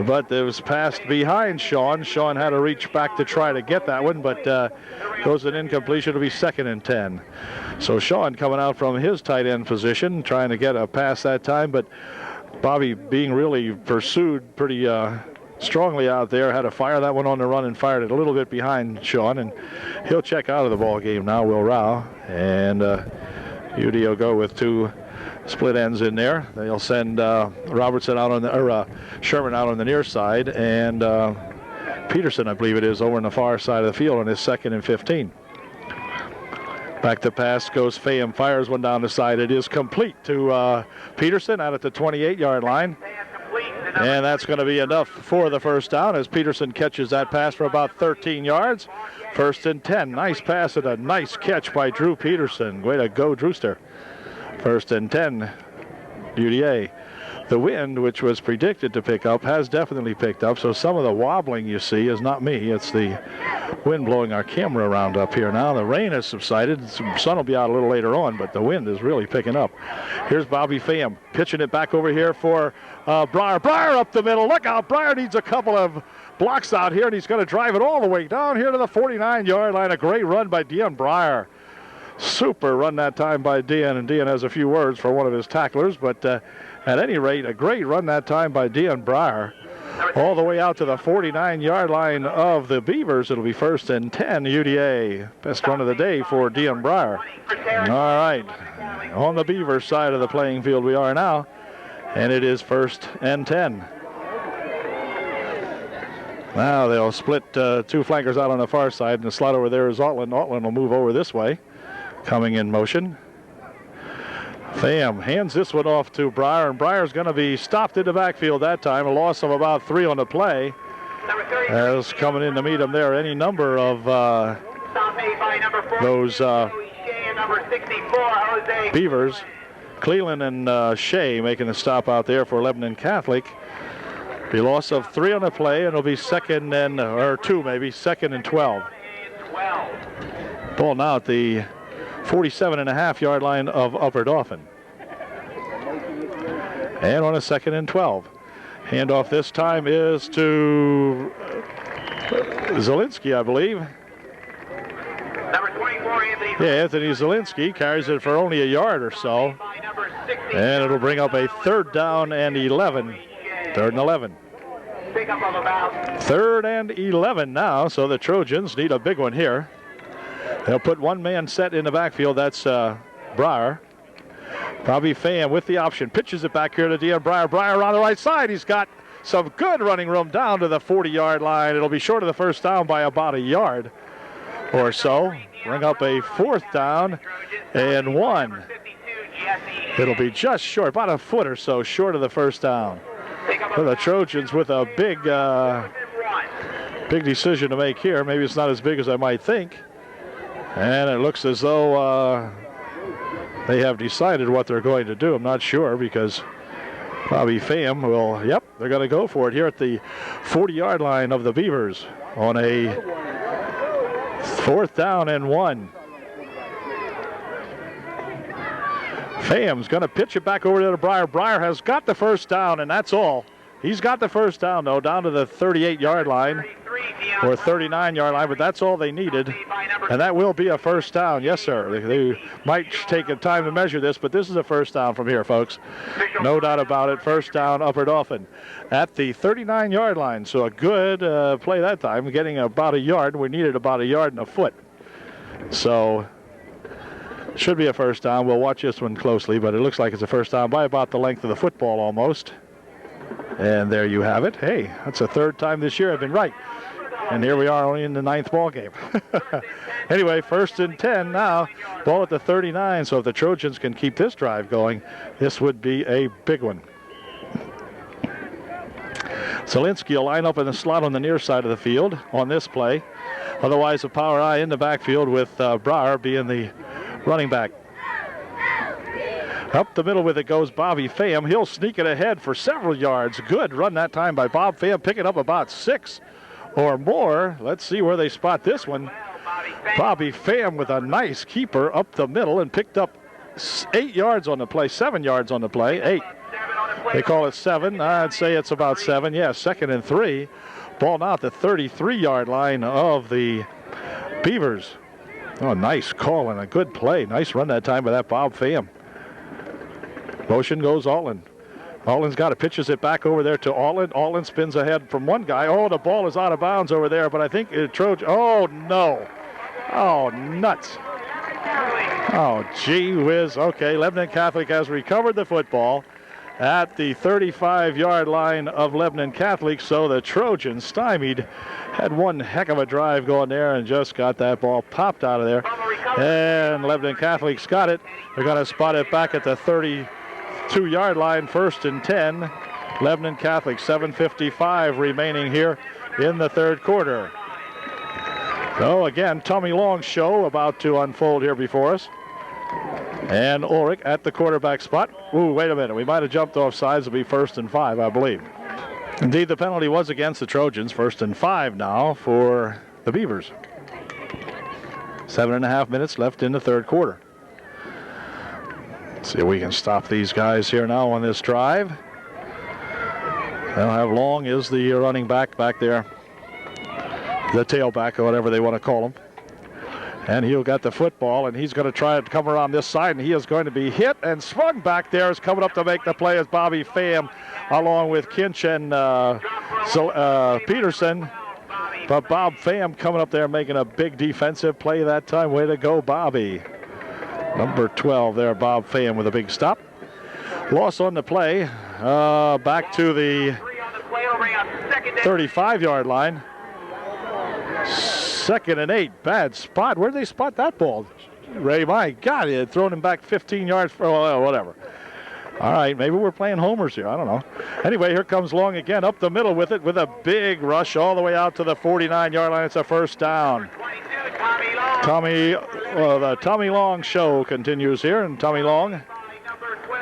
But it was passed behind Sean. Sean had to reach back to try to get that one, but goes an incompletion. It'll be 2nd and 10. So Sean coming out from his tight end position, trying to get a pass that time, but Bobby being really pursued pretty strongly out there, had to fire that one on the run and fired it a little bit behind Sean, and he'll check out of the ball game now, Will Rao. And UD will go with 2 split ends in there. They'll send Robertson out on the, or Sherman out on the near side, and Peterson, I believe it is, over on the far side of the field on his 2nd and 15. Back to pass goes Pham, fires one down the side. It is complete to Peterson out at the 28-yard line. And that's going to be enough for the first down as Peterson catches that pass for about 13 yards. 1st and 10. Nice pass and a nice catch by Drew Peterson. Way to go, Drewster. 1st and 10, UDA. The wind, which was predicted to pick up, has definitely picked up. So some of the wobbling you see is not me. It's the wind blowing our camera around up here now. The rain has subsided. Some sun will be out a little later on, but the wind is really picking up. Here's Bobby Pham pitching it back over here for Breyer. Breyer up the middle. Look out. Breyer needs a couple of blocks out here, and he's going to drive it all the way down here to the 49-yard line. A great run by Dean Breyer. Super run that time by Dean, and Dean has a few words for one of his tacklers, but at any rate, a great run that time by Dean Breyer. All the way out to the 49-yard line of the Beavers. It'll be 1st and 10, UDA. Best run of the day for Dean Breyer. All right, on the Beavers side of the playing field we are now, and it is 1st and 10. Now they'll split 2 flankers out on the far side, and the slot over there is Altland. Altland will move over this way. Coming in motion. Pham hands this one off to Breyer, and Breyer's going to be stopped in the backfield that time. A loss of about 3 on the play. As coming in to meet him there, any number of those Beavers. Cleland and Shea making the stop out there for Lebanon Catholic. The loss of 3 on the play, and it'll be 2nd and, or 2 maybe, 2nd and 12. Ball now at the 47.5-yard line of Upper Dauphin. And on a 2nd and 12. Handoff this time is to Zielinski, I believe. Number 24, Anthony. Yeah, Anthony Zielinski carries it for only a yard or so. And it'll bring up a 3rd down and 11. 3rd and 11. Pickup of about 3rd and 11 now, so the Trojans need a big one here. They'll put one man set in the backfield. That's Breyer. Bobby Pham with the option. Pitches it back here to Deon Breyer. Breyer on the right side. He's got some good running room down to the 40-yard line. It'll be short of the first down by about a yard or so. Bring up a 4th down and 1. It'll be just short, about a foot or so short of the first down. For the Trojans with a big decision to make here. Maybe it's not as big as I might think. And it looks as though they have decided what they're going to do. I'm not sure because Bobby Pham will, yep, they're going to go for it here at the 40-yard line of the Beavers on a 4th down and 1. Pham's going to pitch it back over there to Breyer. Breyer has got the first down, and that's all. He's got the first down, though, down to the 38-yard line or 39-yard line, but that's all they needed. And that will be a first down. Yes, sir. They might take a time to measure this, but this is a first down from here, folks. No doubt about it. First down, Upper Dauphin at the 39-yard line. So a good play that time, getting about a yard. We needed about a yard and a foot. So should be a first down. We'll watch this one closely, but it looks like it's a first down by about the length of the football almost. And there you have it. Hey, that's the 3rd time this year I've been right. And here we are only in the 9th ball game. Anyway, 1st and 10 now. Ball at the 39. So if the Trojans can keep this drive going, this would be a big one. Zielinski will line up in the slot on the near side of the field on this play. Otherwise, a power I in the backfield with Breyer being the running back. Up the middle with it goes Bobby Pham. He'll sneak it ahead for several yards. Good run that time by Bob Pham, picking up about 6 or more. Let's see where they spot this one. Bobby Pham with a nice keeper up the middle and picked up 8 yards on the play, 7 yards on the play, 8. They call it 7. I'd say it's about 7. Yeah, 2nd and 3. Ball now at the 33-yard line of the Beavers. Oh, nice call and a good play. Nice run that time by that Bob Pham. Motion goes Altland. Altland's got it, pitches it back over there to Altland. Altland spins ahead from one guy. Oh, the ball is out of bounds over there, but I think Trojan. Oh, no. Oh, nuts. Oh, gee whiz. Okay, Lebanon Catholic has recovered the football at the 35-yard line of Lebanon Catholic, so the Trojans stymied. Had one heck of a drive going there and just got that ball popped out of there. And Lebanon Catholic's got it. They're going to spot it back at the 32-yard line, 1st and 10. Lebanon Catholic, 7:55 remaining here in the 3rd quarter. So again, Tommy Long's show about to unfold here before us. And Ulrich at the quarterback spot. Ooh, wait a minute. We might have jumped off sides. It'll be 1st and 5, I believe. Indeed, the penalty was against the Trojans. 1st and 5 now for the Beavers. 7.5 minutes left in the 3rd quarter. Let's see if we can stop these guys here now on this drive. They'll have Long is the running back there. The tailback or whatever they want to call him. And he'll got the football, and he's going to try to come around this side, and he is going to be hit and swung back there. Is coming up to make the play as Bobby Pham, along with Kinch and Peterson. But Bob Pham coming up there making a big defensive play that time. Way to go, Bobby. Number 12 there, Bob Pham with a big stop. Loss on the play. Back to the 35-yard line. 2nd and 8. Bad spot. Where did they spot that ball? Ray, my God, he had thrown him back 15 yards for whatever. All right, maybe we're playing homers here. I don't know. Anyway, here comes Long again up the middle with it with a big rush all the way out to the 49-yard line. It's a 1st down. The Tommy Long show continues here, and Tommy Long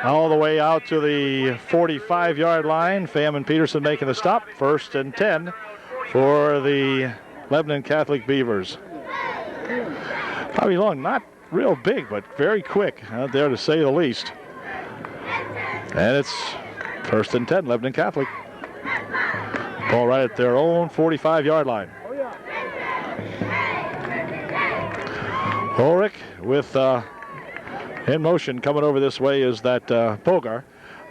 all the way out to the 45-yard line. Pham and Peterson making the stop. 1st and 10 for the Lebanon Catholic Beavers. Tommy Long, not real big, but very quick out there to say the least. And it's 1st and 10, Lebanon Catholic. Ball right at their own 45-yard line. Ulrich with in motion coming over this way is that Bogar.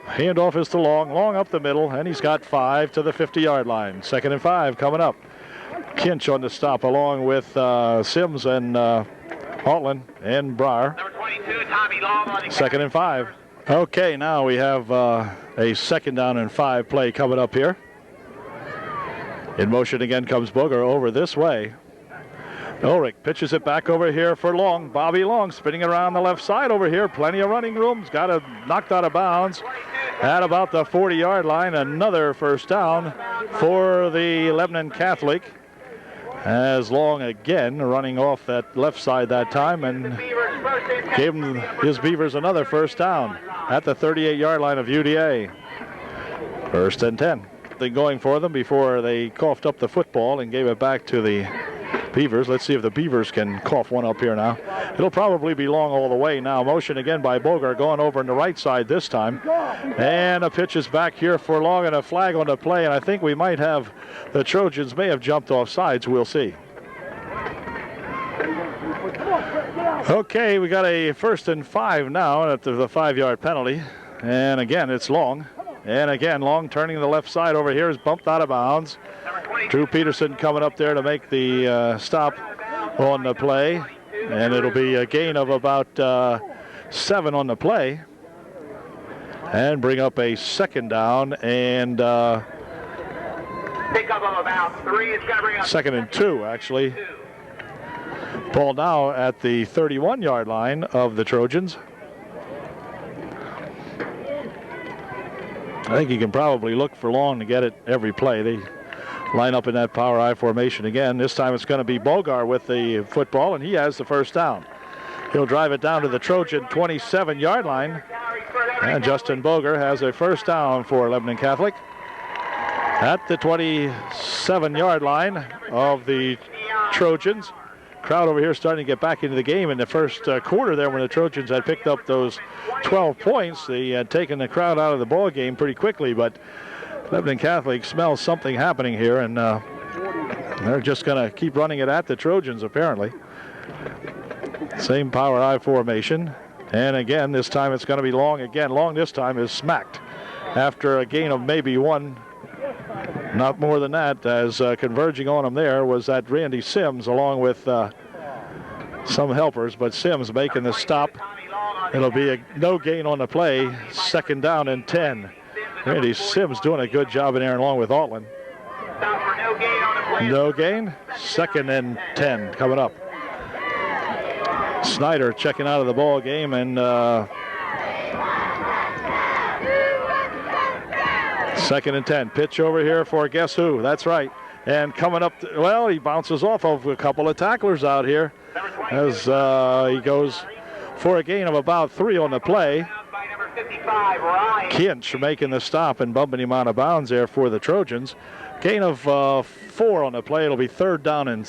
Handoff is to Long up the middle, and he's got 5 to the 50-yard line. 2nd and 5 coming up. Kinch on the stop along with Sims and Altland and Breyer. Number 22, Tommy Long on the 2nd and 5. Okay, now we have a 2nd down and 5 play coming up here. In motion again comes Bogar over this way. Ulrich pitches it back over here for Long. Bobby Long spinning around the left side over here. Plenty of running room. He's got it knocked out of bounds at about the 40-yard line. Another first down for the Lebanon Catholic. As Long again running off that left side that time and gave his Beavers another first down at the 38-yard line of UDA. 1st and 10. Thing going for them before they coughed up the football and gave it back to the Beavers. Let's see if the Beavers can cough one up here now. It'll probably be Long all the way now. Motion again by Bogar going over on the right side this time. And a pitch is back here for Long and a flag on the play. And I think we might have, the Trojans may have jumped off sides. We'll see. Okay, we got a 1st and 5 now after the 5-yard penalty. And again, it's Long. And again, Long turning to the left side over here is bumped out of bounds. Drew Peterson coming up there to make the stop on the play. And it'll be a gain of about 7 on the play. And bring up a 2nd down and pick up of about 3. It's going to bring up 2nd and 2, actually. Ball now at the 31-yard line of the Trojans. I think you can probably look for Long to get it every play. They line up in that power I formation again. This time it's going to be Bogar with the football, and he has the first down. He'll drive it down to the Trojan 27-yard line. And Justin Bogar has a first down for Lebanon Catholic at the 27-yard line of the Trojans. Crowd over here starting to get back into the game in the first quarter there when the Trojans had picked up those 12 points. They had taken the crowd out of the ball game pretty quickly, but Lebanon Catholic smells something happening here, and they're just going to keep running it at the Trojans apparently. Same power I formation, and again this time it's going to be Long again. Long this time is smacked after a gain of maybe 1. Not more than that, as converging on him there was that Randy Sims along with some helpers, but Sims making the stop. It'll be a no gain on the play, 2nd down and 10. Randy Sims doing a good job in there along with Altland. No gain, 2nd and 10 coming up. Snyder checking out of the ball game, and 2nd and 10. Pitch over here for guess who? That's right. And coming up, well, he bounces off of a couple of tacklers out here as he goes for a gain of about 3 on the play. Kinch making the stop and bumping him out of bounds there for the Trojans. Gain of 4 on the play. It'll be 3rd down and,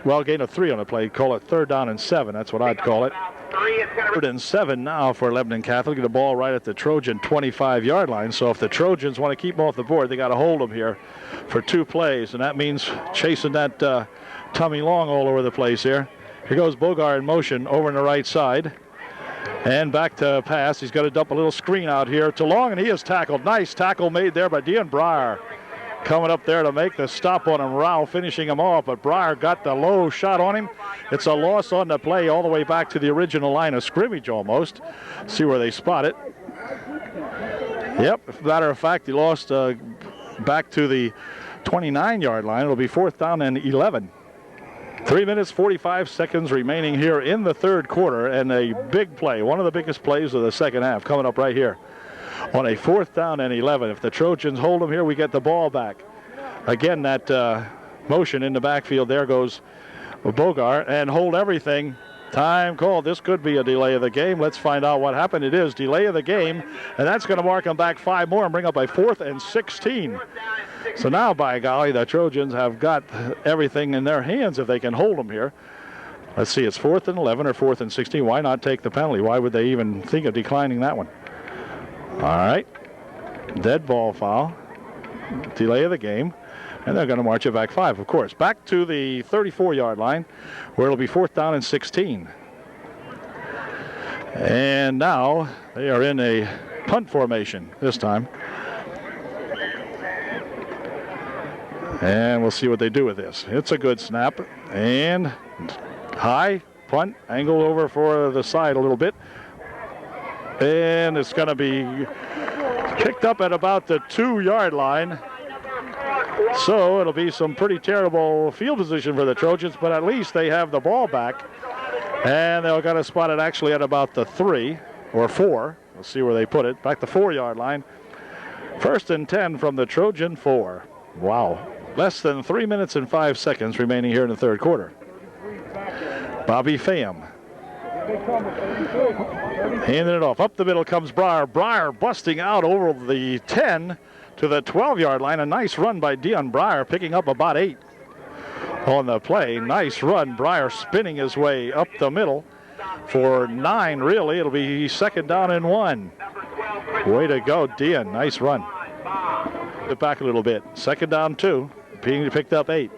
well, gain of 3 on the play. Call it 3rd down and 7. That's what I'd call it. 3rd and 7 now for Lebanon Catholic. The ball right at the Trojan 25-yard line. So if the Trojans want to keep them off the board, they got to hold them here for 2 plays, and that means chasing that Tommy Long all over the place here. Here goes Bogar in motion over on the right side. And back to pass. He's got to dump a little screen out here to Long, and he is tackled. Nice tackle made there by Dean Breyer. Coming up there to make the stop on him. Rao finishing him off, but Breyer got the low shot on him. It's a loss on the play all the way back to the original line of scrimmage almost. See where they spot it. Yep, as a matter of fact, he lost back to the 29-yard line. It'll be 4th down and 11. 3 minutes, 45 seconds remaining here in the 3rd quarter, and a big play, one of the biggest plays of the second half, coming up right here on a 4th down and 11. If the Trojans hold them here, we get the ball back. Again, that motion in the backfield, there goes Bogar, and hold everything. Time called. This could be a delay of the game. Let's find out what happened. It is delay of the game, and that's going to mark them back 5 more and bring up a 4th and 16. So now, by golly, the Trojans have got everything in their hands if they can hold them here. Let's see, it's 4th and 11 or 4th and 16. Why not take the penalty? Why would they even think of declining that one? All right, dead ball foul, delay of the game. And they're going to march it back 5, of course. Back to the 34-yard line, where it'll be 4th down and 16. And now they are in a punt formation this time. And we'll see what they do with this. It's a good snap. And high punt, angle over for the side a little bit. And it's going to be picked up at about the 2-yard line. So it'll be some pretty terrible field position for the Trojans, but at least they have the ball back. And they're going to spot it actually at about the 3 or 4. We'll see where they put it. Back the 4-yard line. 1st and 10 from the Trojan 4. Wow. Less than 3 minutes and 5 seconds remaining here in the 3rd quarter. Bobby Pham handing it off. Up the middle comes Breyer. Breyer busting out over the 10 to the 12-yard line. A nice run by Dion Breyer, picking up about 8 on the play. Nice run. Breyer spinning his way up the middle for 9, really. It'll be 2nd down and 1. Way to go, Dion. Nice run. It back a little bit. 2nd down 2. Being picked up 8.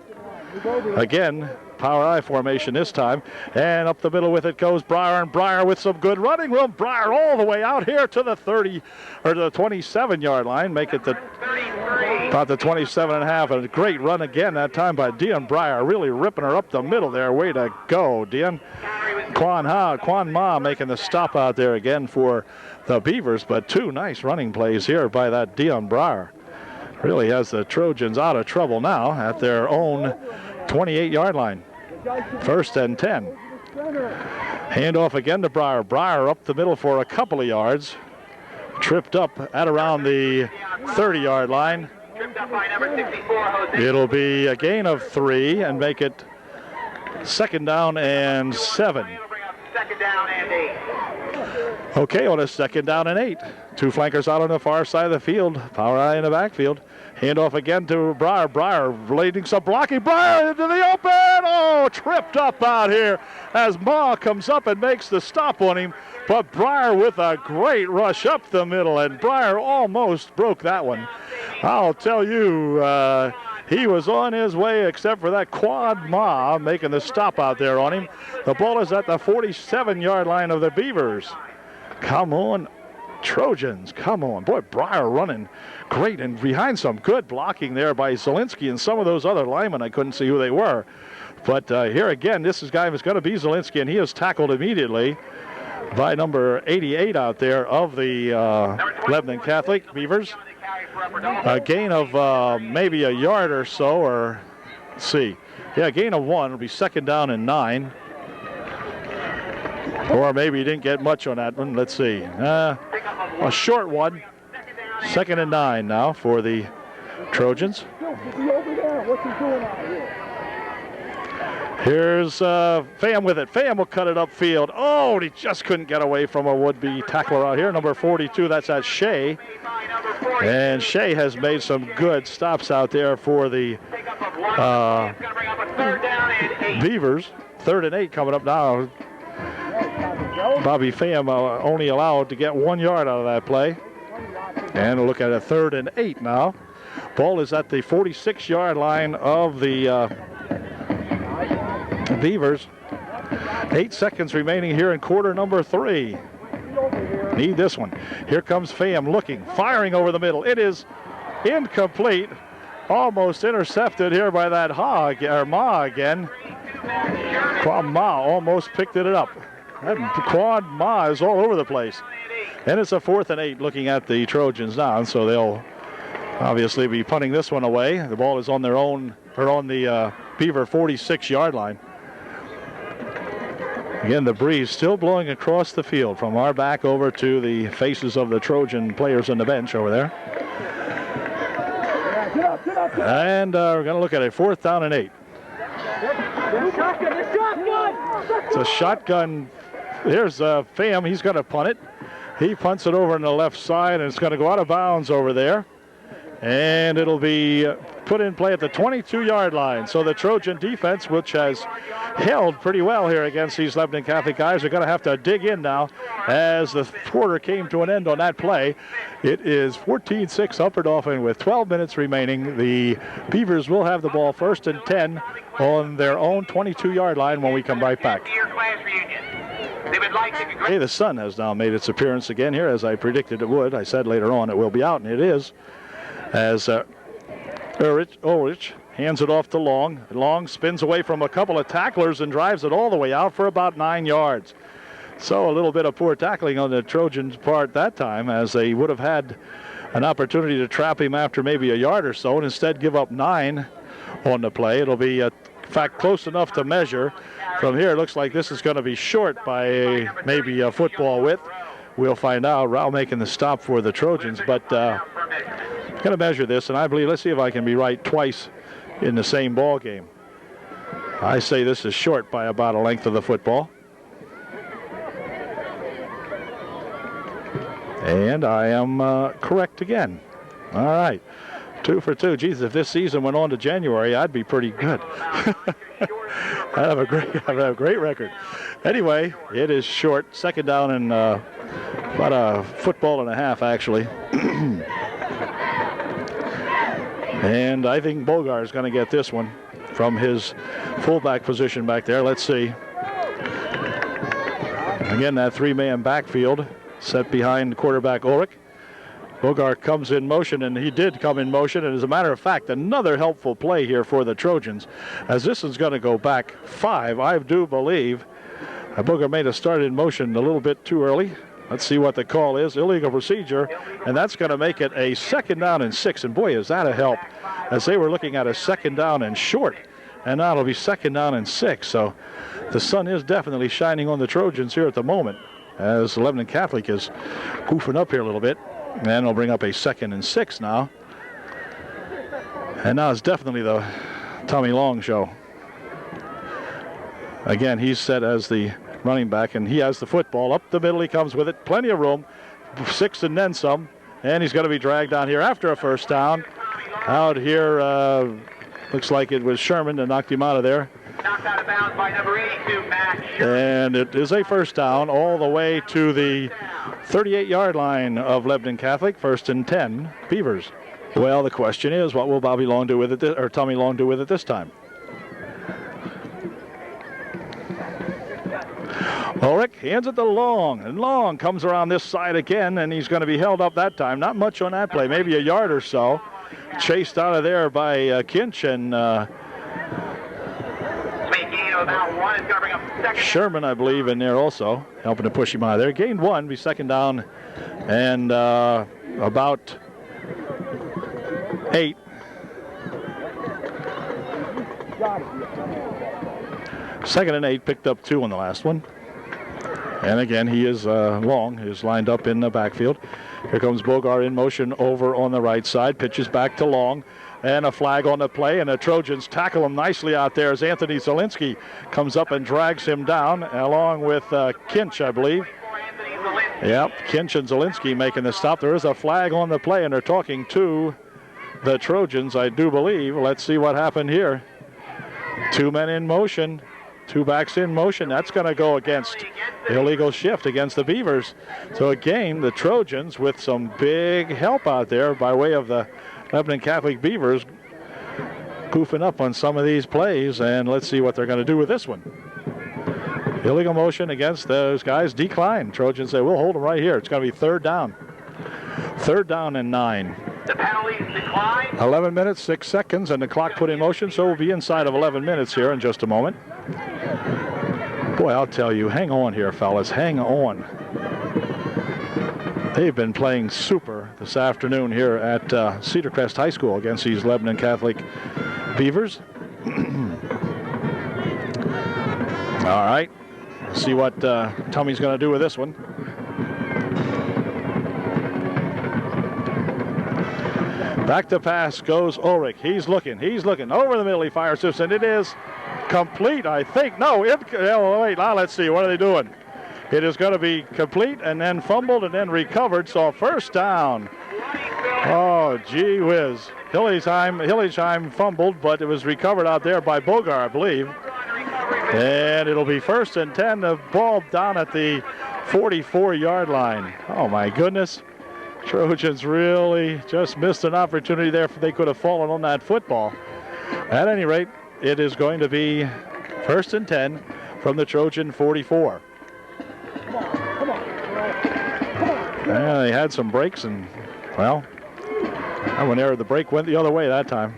Again, power I formation this time. And up the middle with it goes Breyer, and Breyer with some good running room. Breyer all the way out here to the 30 or to the 27-yard line. Make it about the 27.5. A great run again that time by Dion Breyer. Really ripping her up the middle there. Way to go, Dion. Quan Ma making the stop out there again for the Beavers. But 2 nice running plays here by that Dion Breyer. Really has the Trojans out of trouble now at their own 28-yard line. 1st and 10. Handoff again to Breyer. Breyer up the middle for a couple of yards. Tripped up at around the 30-yard line. It'll be a gain of 3 and make it 2nd down and 7. Okay, on a 2nd down and 8. 2 flankers out on the far side of the field. Power I in the backfield. Handoff again to Breyer. Breyer leading some blocking. Breyer into the open. Oh, tripped up out here as Ma comes up and makes the stop on him. But Breyer with a great rush up the middle, and Breyer almost broke that one. I'll tell you, he was on his way except for that Quad Ma making the stop out there on him. The ball is at the 47-yard line of the Beavers. Come on, Trojans, come on. Boy, Breyer running great and behind some good blocking there by Zielinski and some of those other linemen. I couldn't see who they were. But here again, this guy is going to be Zielinski, and he is tackled immediately by number 88 out there of the Lebanon Catholic Beavers. A gain of maybe a yard or so, or let's see. Yeah, a gain of 1. It'll be 2nd down and 9. Or maybe he didn't get much on that one. Let's see. A short one. 2nd and 9 now for the Trojans. Here's Pham with it. Pham will cut it upfield. Oh, he just couldn't get away from a would-be tackler out here. Number 42, that's at Shea. And Shea has made some good stops out there for the Beavers. 3rd and 8 coming up now. Bobby Pham only allowed to get 1 yard out of that play. And we'll look at a 3rd and 8 now. Ball is at the 46-yard line of the Beavers. 8 seconds remaining here in quarter number 3. Need this one. Here comes Pham looking, firing over the middle. It is incomplete. Almost intercepted here by that Ma again. Quad Ma almost picked it up. That Quad Ma is all over the place. And it's a 4th and 8 looking at the Trojans now, so they'll obviously be punting this one away. The ball is on their own, or on the Beaver 46-yard line. Again, the breeze still blowing across the field from our back over to the faces of the Trojan players on the bench over there. And we're going to look at a 4th down and 8. It's a shotgun. Here's Pham. He's going to punt it. He punts it over on the left side, and it's going to go out of bounds over there. And it'll be put in play at the 22-yard line. So the Trojan defense, which has held pretty well here against these Lebanon Catholic guys, are going to have to dig in now as the quarter came to an end on that play. It is 14-6 Upper Dauphin with 12 minutes remaining. The Beavers will have the ball 1st and 10 on their own 22-yard line when we come right back. Hey, the sun has now made its appearance again here, as I predicted it would. I said later on it will be out, and it is. As Ulrich hands it off to Long. Long spins away from a couple of tacklers and drives it all the way out for about 9 yards. So a little bit of poor tackling on the Trojans' part that time, as they would have had an opportunity to trap him after maybe a yard or so, and instead give up 9 on the play. It'll be, in fact, close enough to measure. From here, it looks like this is going to be short by maybe a football width. We'll find out. Rao making the stop for the Trojans, but going to measure this, and I believe, let's see if I can be right twice in the same ball game. I say this is short by about a length of the football. And I am correct again. All right. 2 for 2. Geez, if this season went on to January, I'd be pretty good. I'd have a great record. Anyway, it is short. 2nd down and about a football and a half, actually. And I think Bogar is going to get this one from his fullback position back there. Let's see. Again, that 3-man backfield set behind quarterback Ulrich. Bogart comes in motion, and he did come in motion. And as a matter of fact, another helpful play here for the Trojans, as this is going to go back 5, I do believe. Bogart may have started in motion a little bit too early. Let's see what the call is. Illegal procedure, and that's going to make it a 2nd down and 6. And boy, is that a help, as they were looking at a 2nd down and short, and now it'll be 2nd down and 6. So the sun is definitely shining on the Trojans here at the moment, as Lebanon Catholic is goofing up here a little bit. And it'll bring up a 2nd and 6 now. And now it's definitely the Tommy Long show. Again, he's set as the running back, and he has the football. Up the middle he comes with it. Plenty of room. 6 and then some. And he's going to be dragged down here after a 1st down. Out here, looks like it was Sherman that knocked him out of there. Knocked out of bounds by number 82, Matt Sherman. And it is a 1st down all the way to the 38-yard line of Lebanon Catholic. 1st and 10, Beavers. Well, the question is, what will Bobby Long do with it, or Tommy Long do with it this time? Ulrich hands it to Long, and Long comes around this side again, and he's going to be held up that time. Not much on that play, maybe a yard or so. Chased out of there by Kinch, and about 1 is going to bring up 2nd. Sherman, I believe, in there also, helping to push him out of there. Gained 1, be 2nd down and about 8. Second and 8, picked up 2 on the last one. And again, he is Long, is lined up in the backfield. Here comes Bogar in motion over on the right side, pitches back to Long. And a flag on the play, and the Trojans tackle him nicely out there as Anthony Zielinski comes up and drags him down, along with Kinch, I believe. Yep, Kinch and Zielinski making the stop. There is a flag on the play, and they're talking to the Trojans, I do believe. Let's see what happened here. 2 men in motion, 2 backs in motion. That's going to go against illegal shift against the Beavers. So again, the Trojans with some big help out there by way of the Lebanon Catholic Beavers goofing up on some of these plays, and let's see what they're going to do with this one. Illegal motion against those guys. Decline. Trojans say, we'll hold them right here. It's going to be 3rd down. 3rd down and 9. The penalties decline. 11 minutes, 6 seconds, and the clock put in motion, so we'll be inside of 11 minutes here in just a moment. Boy, I'll tell you, hang on here, fellas. Hang on. They've been playing super this afternoon here at Cedar Crest High School against these Lebanon Catholic Beavers. All right, let's see what Tommy's going to do with this one. Back to pass goes Ulrich. He's looking over the middle. He fires this, and it is complete, I think. No, wait, now let's see. What are they doing? It is going to be complete and then fumbled and then recovered. So 1st down. Oh, Oh, gee whiz. Hillesheim fumbled, but it was recovered out there by Bogar, I believe. And it'll be 1st and 10. The ball down at the 44-yard line. Oh, my goodness. Trojans really just missed an opportunity there. They could have fallen on that football. At any rate, it is going to be 1st and 10 from the Trojan 44. Yeah, they had some breaks, and, well, that one there, the break went the other way that time.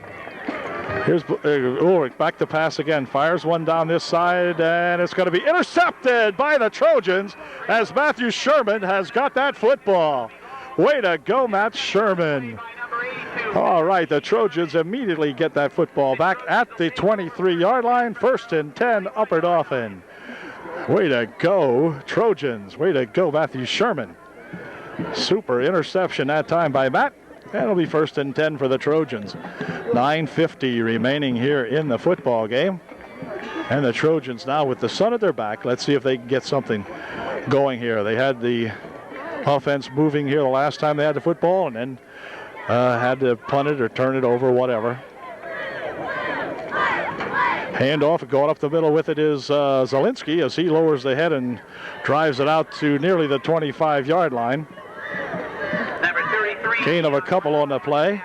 Here's Ulrich, back to pass again. Fires one down this side, and it's going to be intercepted by the Trojans as Matthew Sherman has got that football. Way to go, Matt Sherman. All right, the Trojans immediately get that football back at the 23-yard line. 1st and 10, Upper Dauphin. Way to go, Trojans. Way to go, Matthew Sherman. Super interception that time by Matt. That'll be 1st and 10 for the Trojans. 9:50 remaining here in the football game. And the Trojans now with the sun at their back. Let's see if they can get something going here. They had the offense moving here the last time they had the football, and then had to punt it or turn it over, whatever. Handoff, going up the middle with it is Zielinski as he lowers the head and drives it out to nearly the 25-yard line. Gain of a couple on the play.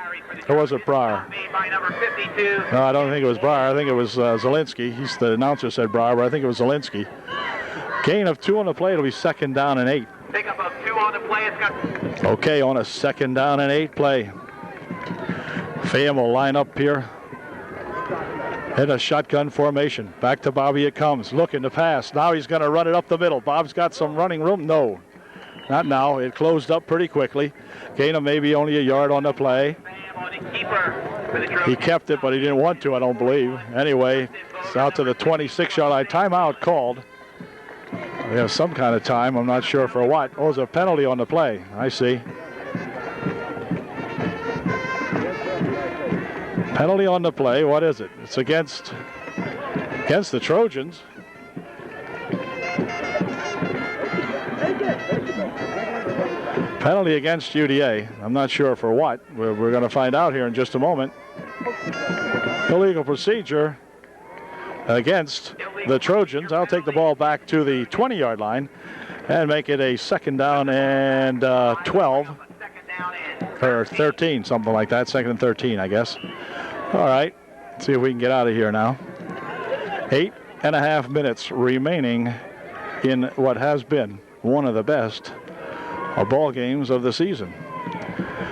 Or was it Breyer? No, I don't think it was Breyer. I think it was Zielinski. The announcer said Breyer, but I think it was Zielinski. Gain of 2 on the play. It'll be 2nd down and 8. Pick up of 2 on the play. Okay, on a 2nd down and 8 play. Pham will line up here in a shotgun formation. Back to Bobby it comes. Looking to pass. Now he's going to run it up the middle. Bob's got some running room. No, not now. It closed up pretty quickly. Gain of maybe only a yard on the play. He kept it, but he didn't want to, I don't believe. Anyway, it's out to the 26-yard line. Timeout called. We have some kind of time. I'm not sure for what. Oh, there's a penalty on the play. I see. Penalty on the play. What is it? It's against the Trojans. Penalty against UDA. I'm not sure for what. We're going to find out here in just a moment. Illegal procedure against the Trojans. I'll take the ball back to the 20-yard line and make it a 2nd down and 12 or 13, something like that. 2nd and 13, I guess. All right, let's see if we can get out of here now. 8.5 minutes remaining in what has been one of the best ball games of the season.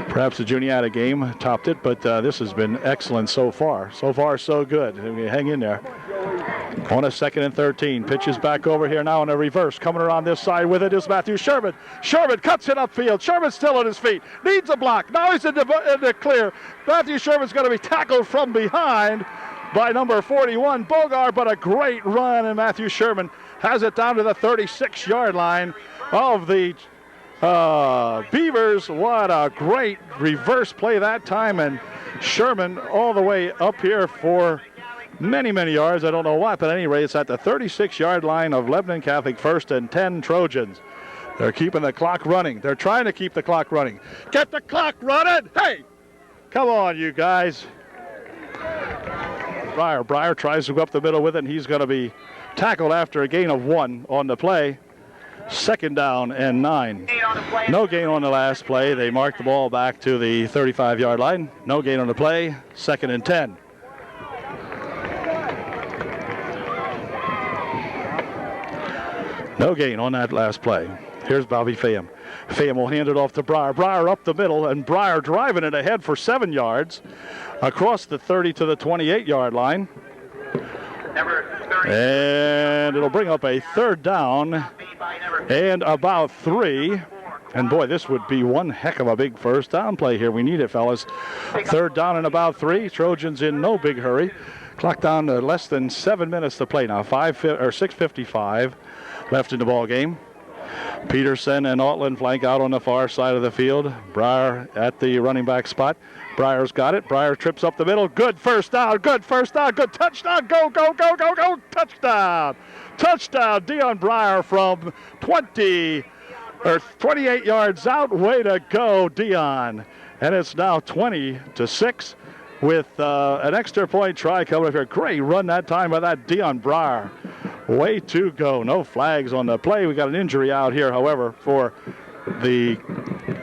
Perhaps the Juniata game topped it, but this has been excellent so far. So far, so good. Hang in there. On a 2nd and 13. Pitches back over here now in a reverse. Coming around this side with it is Matthew Sherman. Sherman cuts it upfield. Sherman's still on his feet. Needs a block. Now he's in the clear. Matthew Sherman's going to be tackled from behind by number 41, Bogar, but a great run, and Matthew Sherman has it down to the 36-yard line of the Beavers. What a great reverse play that time, and Sherman all the way up here for many, many yards. I don't know what, but anyway, it's at the 36-yard line of Lebanon Catholic. 1st and 10 Trojans. They're keeping the clock running. They're trying to keep the clock running. Get the clock running! Hey! Come on, you guys. Breyer tries to go up the middle with it, and he's going to be tackled after a gain of 1 on the play. 2nd down and 9. No gain on the last play. They mark the ball back to the 35-yard line. No gain on the play. 2nd and 10. No gain on that last play. Here's Bobby Pham. Pham will hand it off to Breyer. Breyer up the middle, and Breyer driving it ahead for 7 yards across the 30 to the 28-yard line. And it'll bring up a 3rd down and about 3. And boy, this would be one heck of a big 1st down play here. We need it, fellas. 3rd down and about 3. Trojans in no big hurry. Clock down to less than 7 minutes to play now. 6:55 left in the ball game. Peterson and Altland flank out on the far side of the field. Breyer at the running back spot. Breyer's got it. Breyer trips up the middle. Good 1st down. Good 1st down. Good touchdown. Go, go, go, go, go. Touchdown. Touchdown. Dion Breyer from 28 yards out. Way to go, Dion. And it's now 20-6 with an extra point try coming up here. Great run that time by that Dion Breyer. Way to go. No flags on the play. We got an injury out here, however, for the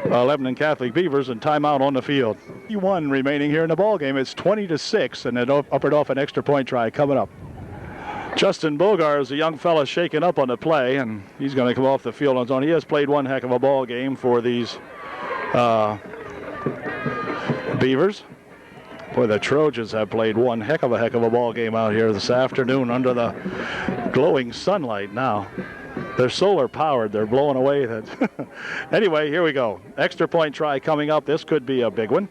Lebanon Catholic Beavers, and timeout on the field. 1 remaining here in the ball game. It's 20-6, and an upper Dauphin extra point try coming up. Justin Bogar is a young fella shaking up on the play, and he's going to come off the field on his own. He has played one heck of a ball game for these Beavers. Boy, the Trojans have played one heck of a ball game out here this afternoon under the glowing sunlight now. They're solar powered. They're blowing away that. Anyway, here we go. Extra point try coming up. This could be a big one.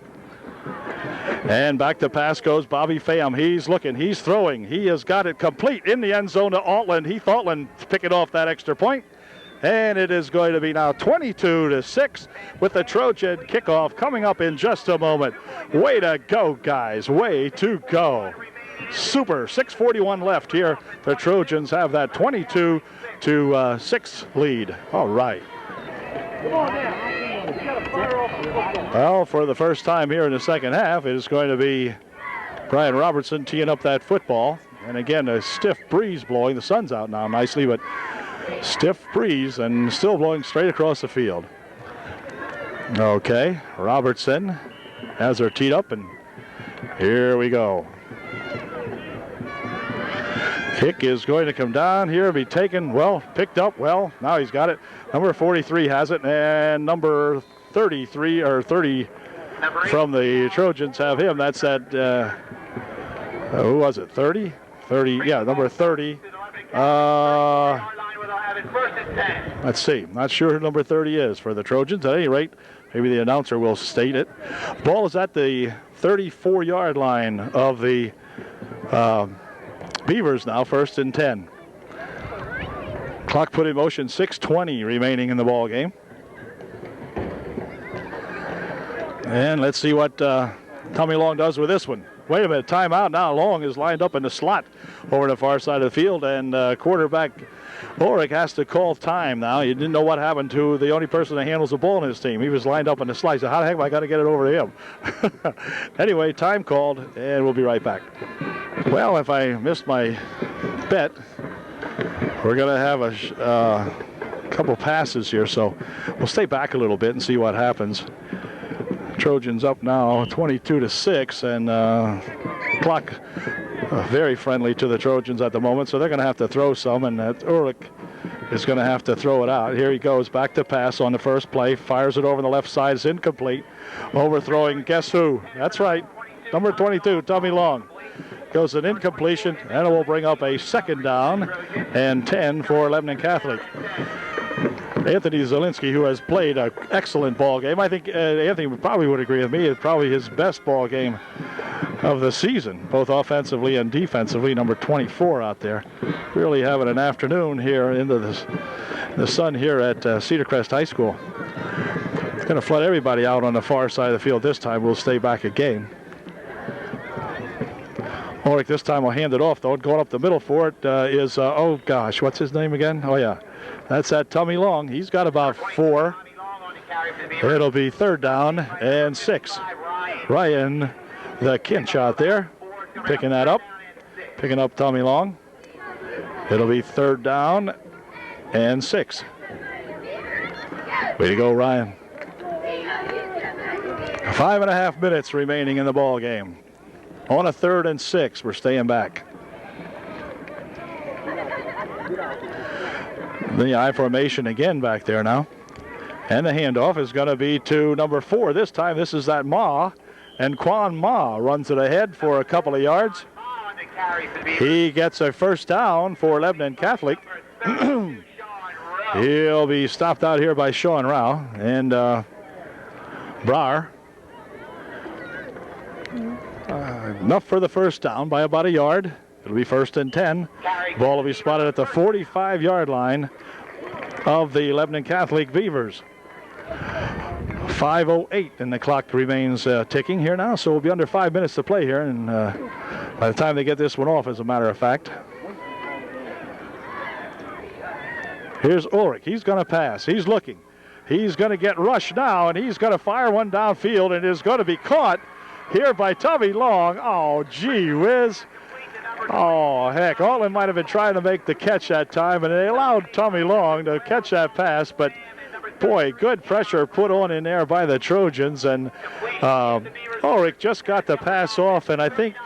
And back to pass goes Bobby Pham. He's looking. He's throwing. He has got it complete in the end zone to Altland. Heath Altland picking off that extra point. And it is going to be now 22-6 with the Trojan kickoff coming up in just a moment. Way to go, guys. Way to go. Super. 6:41 left here. The Trojans have that 22-6 lead. All right. Well, for the first time here in the second half, it is going to be Brian Robertson teeing up that football. And again, a stiff breeze blowing. The sun's out now nicely, but stiff breeze and still blowing straight across the field. Okay, Robertson has her teed up, and here we go. Kick is going to come down here, be taken, well, picked up, well, now he's got it. Number 43 has it, and number 33, or 30 from the Trojans have him. That's that, who was it, 30? 30, yeah, number 30. Let's see, not sure who number 30 is for the Trojans. At any rate, maybe the announcer will state it. Ball is at the 34-yard line of the Beavers now, 1st and 10. Clock put in motion, 6:20 remaining in the ball game. And let's see what Tommy Long does with this one. Wait a minute, timeout now. Long is lined up in the slot over the far side of the field, and quarterback Ulrich has to call time now. He didn't know what happened to the only person that handles the ball in his team. He was lined up in the slot. So how the heck am I going to get it over to him? Anyway, time called, and we'll be right back. Well, if I missed my bet, we're going to have a couple passes here, so we'll stay back a little bit and see what happens. Trojans up now 22-6, and clock very friendly to the Trojans at the moment, so they're going to have to throw some, and Ulrich is going to have to throw it out. Here he goes, back to pass on the first play, fires it over the left side, it's incomplete. Overthrowing, guess who? That's right, number 22, Tommy Long. Goes an incompletion, and it will bring up a 2nd down and 10 for Lebanon Catholic. Anthony Zielinski, who has played an excellent ball game. I think Anthony probably would agree with me. It's probably his best ball game of the season, both offensively and defensively. Number 24 out there. Really having an afternoon here into the sun here at Cedar Crest High School. It's going to flood everybody out on the far side of the field this time. We'll stay back again. Ulrich this time will hand it off, though. Going up the middle for it is, oh gosh, what's his name again? Oh yeah, that's that Tommy Long. He's got about 4. It'll be 3rd down and 6. Ryan, the Kinch out there, picking that up. Picking up Tommy Long. It'll be 3rd down and 6. Way to go, Ryan. 5.5 minutes remaining in the ball game. On a 3rd and 6, we're staying back. The I formation again back there now. And the handoff is going to be to number 4. This time, this is that Ma. And Quan Ma runs it ahead for a couple of yards. He gets a 1st down for Lebanon Catholic. He'll be stopped out here by Sean Rao and Brar. Enough for the 1st down by about a yard. It'll be 1st and 10. Ball will be spotted at the 45-yard line of the Lebanon Catholic Beavers. 5:08 and the clock remains ticking here now, so we'll be under 5 minutes to play here, and by the time they get this one off, as a matter of fact. Here's Ulrich. He's going to pass. He's looking. He's going to get rushed now, and he's going to fire one downfield, and is going to be caught here by Tommy Long. Oh, gee whiz. Oh, heck. Altman might have been trying to make the catch that time, and they allowed Tommy Long to catch that pass, but boy, good pressure put on in there by the Trojans, and Ulrich just got the pass off, and I think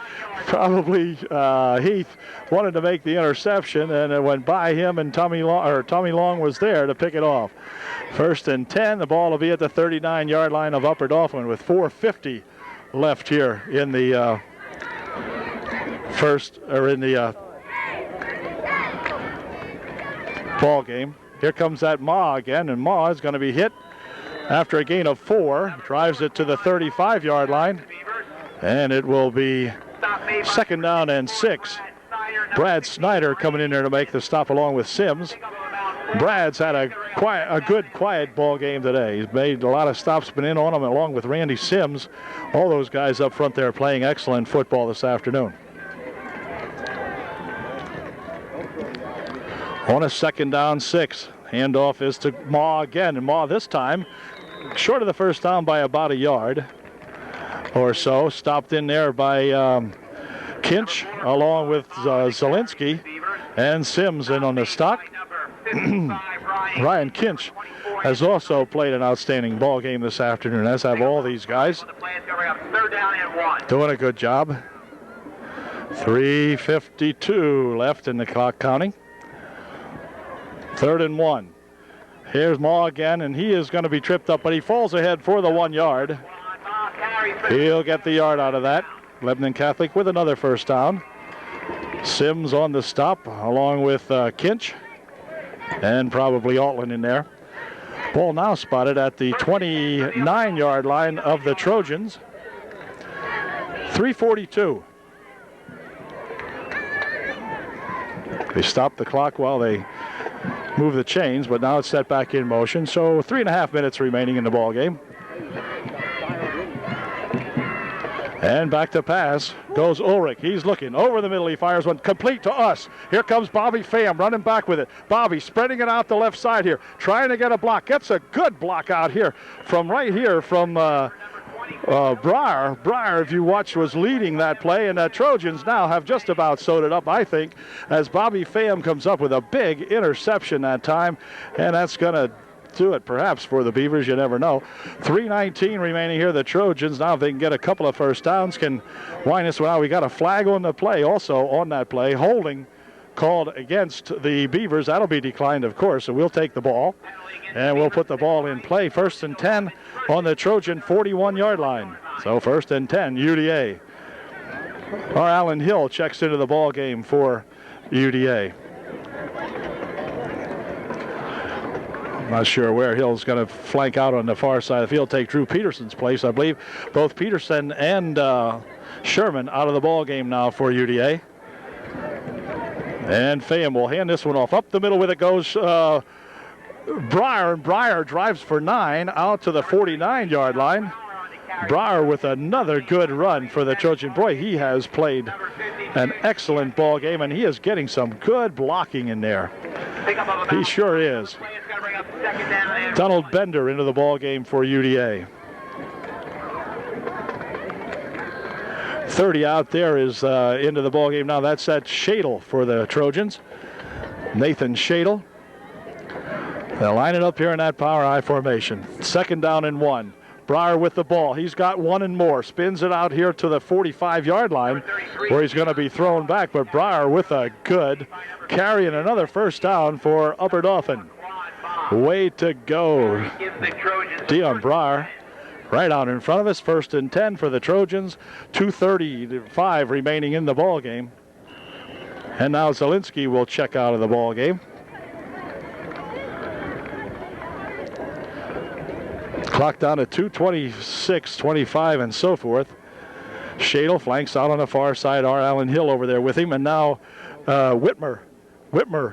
probably Heath wanted to make the interception, and it went by him, and Tommy Long was there to pick it off. 1st and 10. The ball will be at the 39-yard line of Upper Dauphin with 4:50 left here in the ball game. Here comes that Ma again, and Ma is going to be hit after a gain of 4. Drives it to the 35-yard line, and it will be 2nd down and 6. Brad Snyder coming in there to make the stop along with Sims. Brad's had a good, quiet ball game today. He's made a lot of stops, been in on him, along with Randy Sims. All those guys up front there playing excellent football this afternoon. On a 2nd down 6. Handoff is to Ma again, and Ma this time short of the first down by about a yard or so. Stopped in there by Kinch along with Zielinski and Sims in on the stop. Ryan Kinch has also played an outstanding ball game this afternoon, as have all these guys. Doing a good job. 3:52 left in the clock counting. 3rd and 1. Here's Ma again, and he is going to be tripped up, but he falls ahead for the 1 yard. He'll get the yard out of that. Lebanon Catholic with another first down. Sims on the stop along with Kinch and probably Altman in there. Ball now spotted at the 29-yard line of the Trojans. 3:42. They stopped the clock while they move the chains, but now it's set back in motion. So 3.5 minutes remaining in the ball game. And back to pass goes Ulrich. He's looking over the middle. He fires one complete to us. Here comes Bobby Pham running back with it. Bobby spreading it out the left side here, trying to get a block. Gets a good block out here from Breyer. Breyer, if you watch, was leading that play, and the Trojans now have just about sewed it up, I think, as Bobby Pham comes up with a big interception that time, and that's going to do it perhaps for the Beavers. You never know. 3:19 remaining here. The Trojans, now if they can get a couple of first downs, can wind this one out. We got a flag on the play also on that play. Holding called against the Beavers. That'll be declined, of course, so we'll take the ball, and we'll put the ball in play. 1st and 10 on the Trojan 41-yard line. So 1st and 10, UDA. Our Alan Hill checks into the ball game for UDA. I'm not sure where Hill's going to flank out on the far side of the field, take Drew Peterson's place. I believe both Peterson and Sherman out of the ball game now for UDA. And Pham will hand this one off. Up the middle with it goes Breyer, and Breyer drives for 9 out to the 49-yard line. Breyer with another good run for the Trojan. Boy, he has played an excellent ball game, and he is getting some good blocking in there. He sure is. Donald Bender into the ball game for UDA. 30 out there is into the ball game now. That's that Shadle for the Trojans. Nathan Shadle. They'll line it up here in that power I formation. 2nd down and 1. Breyer with the ball. He's got 1 and more. Spins it out here to the 45-yard line where he's going to be thrown back. But Breyer with a good carry and another first down for Upper Dauphin. Way to go, Dion Breyer. Right out in front of us. 1st and 10 for the Trojans. 2:35 remaining in the ball game. And now Zielinski will check out of the ball game. Clock down to 2:26, and so forth. Shadle flanks out on the far side. R. Allen Hill over there with him. And now Whitmer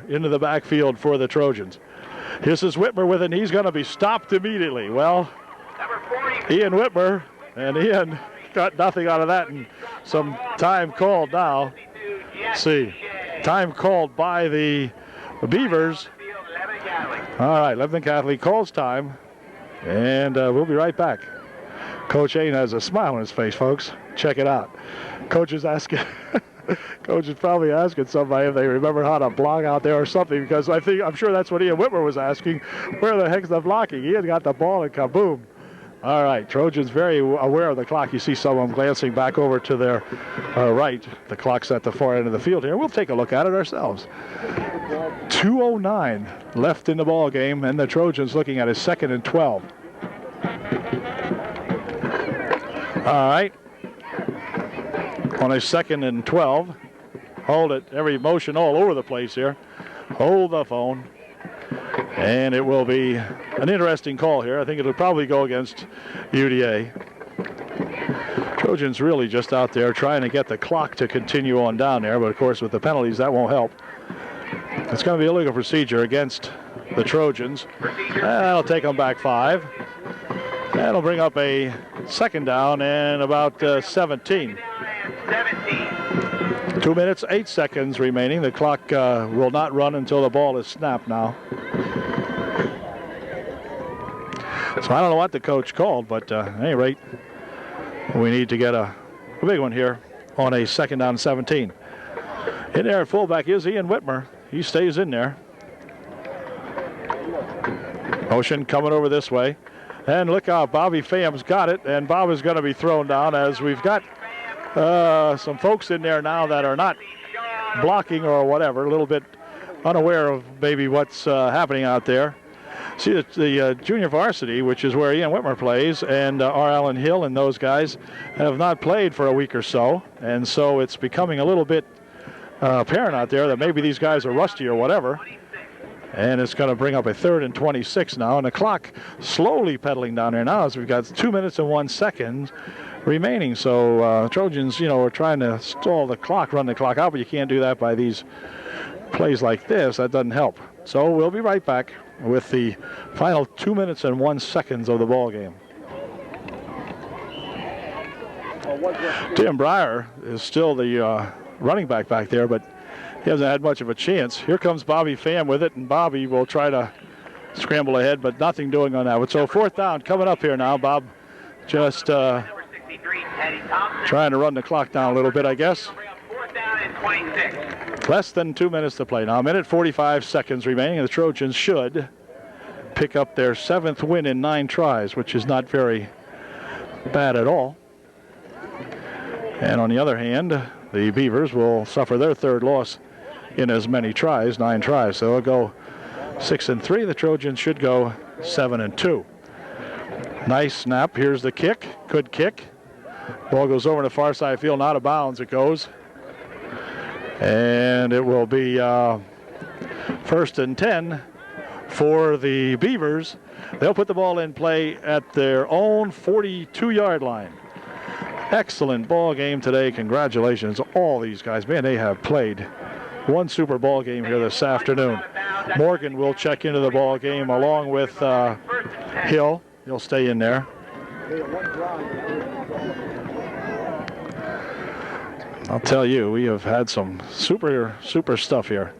into the backfield for the Trojans. This is Whitmer with it, and he's going to be stopped immediately. Well, Ian Whitmer, and Ian got nothing out of that, and some time called now. Let's see, time called by the Beavers. All right, Lebanon Catholic calls time. And we'll be right back. Coach Aiden has a smile on his face, folks. Check it out. Coach is asking, Coach is probably asking somebody if they remember how to block out there or something, because I'm sure that's what Ian Whitmer was asking. Where the heck's the blocking? Ian got the ball and kaboom. All right, Trojans very aware of the clock. You see some of them glancing back over to their right. The clock's at the far end of the field here. We'll take a look at it ourselves. 2:09 left in the ball game, and the Trojans looking at a 2nd and 12. All right. On a 2nd and 12. Hold it. Every motion all over the place here. Hold the phone. And it will be an interesting call here. I think it'll probably go against UDA. Trojans really just out there trying to get the clock to continue on down there, but of course with the penalties that won't help. It's going to be a legal procedure against the Trojans. That'll take them back 5. That'll bring up a 2nd down and about 17. 2 minutes, 8 seconds remaining. The clock will not run until the ball is snapped now. So I don't know what the coach called, but at any rate, we need to get a big one here on a 2nd down 17. In there at fullback is Ian Whitmer. He stays in there. Motion coming over this way. And look out, Bobby Pham's got it, and Bob is going to be thrown down as we've got some folks in there now that are not blocking or whatever, a little bit unaware of maybe what's happening out there. See, the junior varsity, which is where Ian Whitmer plays, and R. Allen Hill and those guys have not played for a week or so, and so it's becoming a little bit apparent out there that maybe these guys are rusty or whatever. And it's going to bring up a 3rd and 26 now, and the clock slowly pedaling down there now as we've got 2 minutes and 1 second remaining. So Trojans, are trying to stall the clock, run the clock out, but you can't do that by these plays like this. That doesn't help. So we'll be right back with the final 2 minutes and 1 second of the ball game. Tim Breyer is still the running back there, but he hasn't had much of a chance. Here comes Bobby Pham with it, and Bobby will try to scramble ahead, but nothing doing on that one. So 4th down coming up here now. Bob just trying to run the clock down a little bit, I guess. Less than 2 minutes to play now. 1:45 seconds remaining, and the Trojans should pick up their 7th win in 9 tries, which is not very bad at all. And on the other hand, the Beavers will suffer their 3rd loss in as many tries, 9 tries. So they'll go 6 and 3. The Trojans should go 7 and 2. Nice snap. Here's the kick. Good kick. Ball goes over to the far side field, and out of bounds it goes. And it will be 1st and 10 for the Beavers. They'll put the ball in play at their own 42-yard line. Excellent ball game today. Congratulations to all these guys. Man, they have played one super ball game here this afternoon. Morgan will check into the ball game along with Hill. He'll stay in there. I'll tell you, we have had some super stuff here.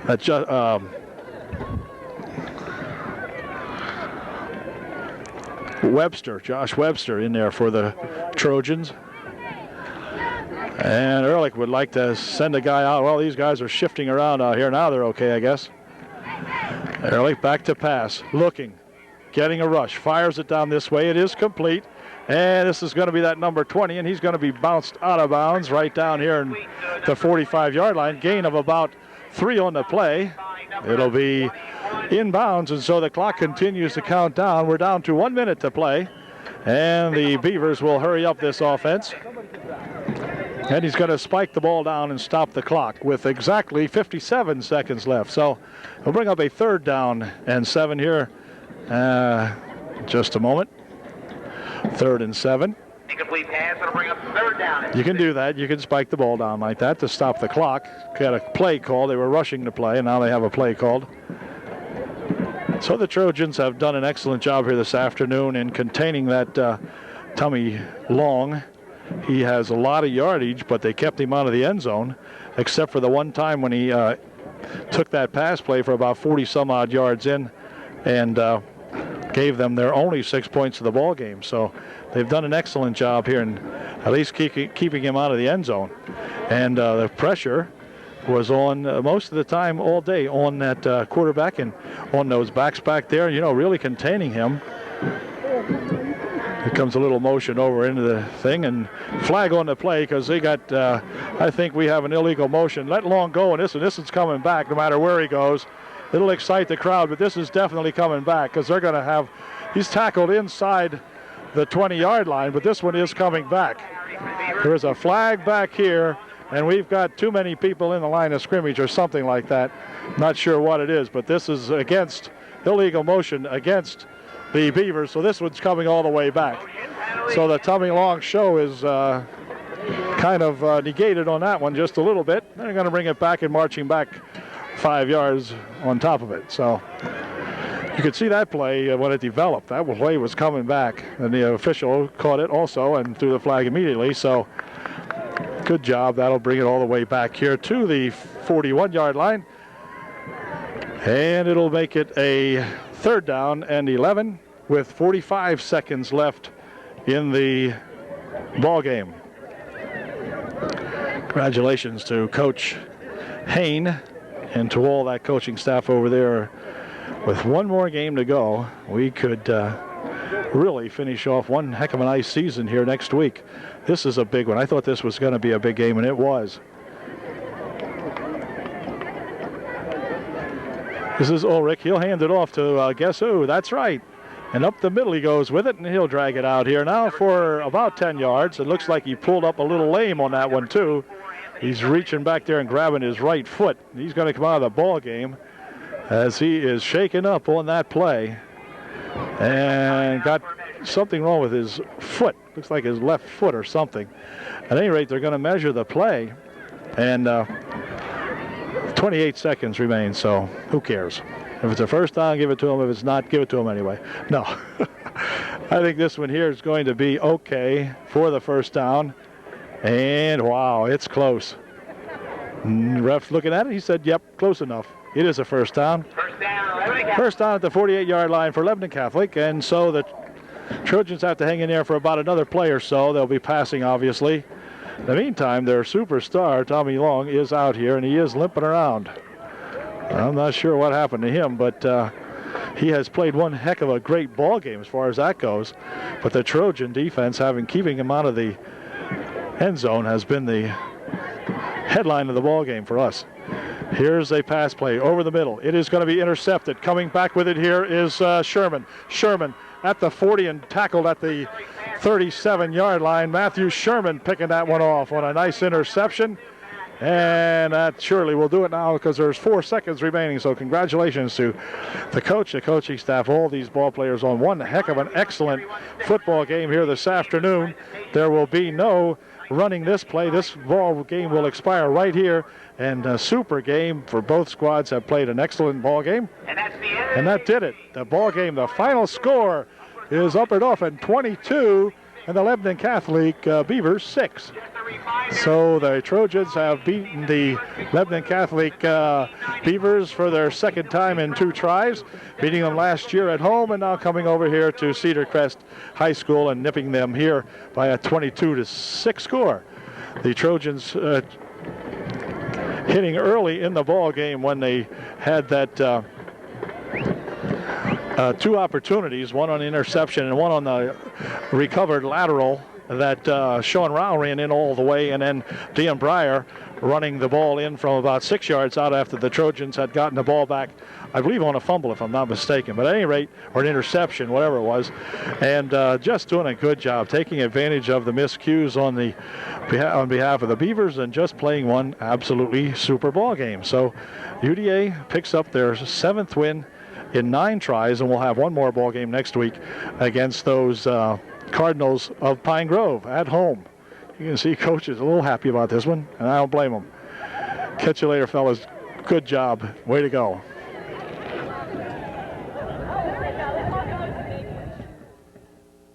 That Josh Webster in there for the Trojans. And Ehrlich would like to send a guy out. Well, these guys are shifting around out here. Now they're okay, I guess. Ehrlich back to pass. Looking. Getting a rush. Fires it down this way. It is complete. And this is going to be that number 20, and he's going to be bounced out of bounds right down here in the 45-yard line. Gain of about 3 on the play. It'll be inbounds, and so the clock continues to count down. We're down to 1 minute to play, and the Beavers will hurry up this offense. And he's going to spike the ball down and stop the clock with exactly 57 seconds left. So we'll bring up a 3rd down and 7 here. Just a moment. 3rd and 7. Incomplete pass, it'll bring up 3rd down. You can do that. You can spike the ball down like that to stop the clock. Got a play call. They were rushing to play, and now they have a play called. So the Trojans have done an excellent job here this afternoon in containing that Tommy Long. He has a lot of yardage, but they kept him out of the end zone, except for the one time when he took that pass play for about 40-some-odd yards in and gave them their only 6 points of the ball game. So they've done an excellent job here in at least keeping him out of the end zone. And the pressure was on most of the time all day on that quarterback and on those backs back there, really containing him. Here comes a little motion over into the thing, and flag on the play because they got, I think we have an illegal motion. Let Long go, and this is coming back no matter where he goes. It'll excite the crowd, but this is definitely coming back because they're going to have, he's tackled inside the 20-yard line, but this one is coming back. There is a flag back here, and we've got too many people in the line of scrimmage or something like that. Not sure what it is, but this is against illegal motion against the Beavers, so this one's coming all the way back. So the Tommy Long show is kind of negated on that one just a little bit. They're going to bring it back and marching back 5 yards on top of it. So you could see that play when it developed. That play was coming back, and the official caught it also and threw the flag immediately. So good job. That'll bring it all the way back here to the 41-yard line. And it'll make it a 3rd down and 11 with 45 seconds left in the ball game. Congratulations to Coach Hain and to all that coaching staff over there. With one more game to go, we could really finish off one heck of a nice season here next week. This is a big one. I thought this was going to be a big game, and it was. This is Ulrich. He'll hand it off to guess who? That's right. And up the middle he goes with it, and he'll drag it out here now for about 10 yards. It looks like he pulled up a little lame on that one, too. He's reaching back there and grabbing his right foot. He's going to come out of the ball game as he is shaken up on that play and got something wrong with his foot. Looks like his left foot or something. At any rate, they're going to measure the play, and 28 seconds remain, so who cares? If it's a first down, give it to him. If it's not, give it to him anyway. No. I think this one here is going to be okay for the first down. And, wow, it's close. Ref looking at it, he said, yep, close enough. It is a first down. First down at the 48-yard line for Lebanon Catholic, and so the Trojans have to hang in there for about another play or so. They'll be passing, obviously. In the meantime, their superstar, Tommy Long, is out here, and he is limping around. I'm not sure what happened to him, but he has played one heck of a great ball game as far as that goes. But the Trojan defense, keeping him out of the end zone, has been the headline of the ball game for us. Here's a pass play over the middle. It is going to be intercepted. Coming back with it here is Sherman. Sherman at the 40 and tackled at the 37-yard line. Matthew Sherman picking that one off on a nice interception. And that surely will do it now because there's 4 seconds remaining. So congratulations to the coach, the coaching staff, all these ball players on one heck of an excellent football game here this afternoon. There will be no running this play. This ball game will expire right here. And a super game for both squads have played an excellent ball game. And that did it. The ball game, the final score is Upper Dauphin 22 and the Lebanon Catholic Beavers 6. So the Trojans have beaten the Lebanon Catholic Beavers for their second time in 2 tries, beating them last year at home and now coming over here to Cedar Crest High School and nipping them here by a 22-6 score. The Trojans hitting early in the ball game when they had that 2 opportunities, one on the interception and one on the recovered lateral that Sean Rao ran in all the way, and then Dean Breyer running the ball in from about 6 yards out after the Trojans had gotten the ball back, I believe on a fumble if I'm not mistaken, but at any rate, or an interception, whatever it was, and just doing a good job, taking advantage of the miscues on behalf of the Beavers and just playing one absolutely super ball game. So UDA picks up their 7th win in 9 tries, and we'll have one more ball game next week against those Cardinals of Pine Grove at home. You can see Coach is a little happy about this one, and I don't blame him. Catch you later, fellas. Good job. Way to go.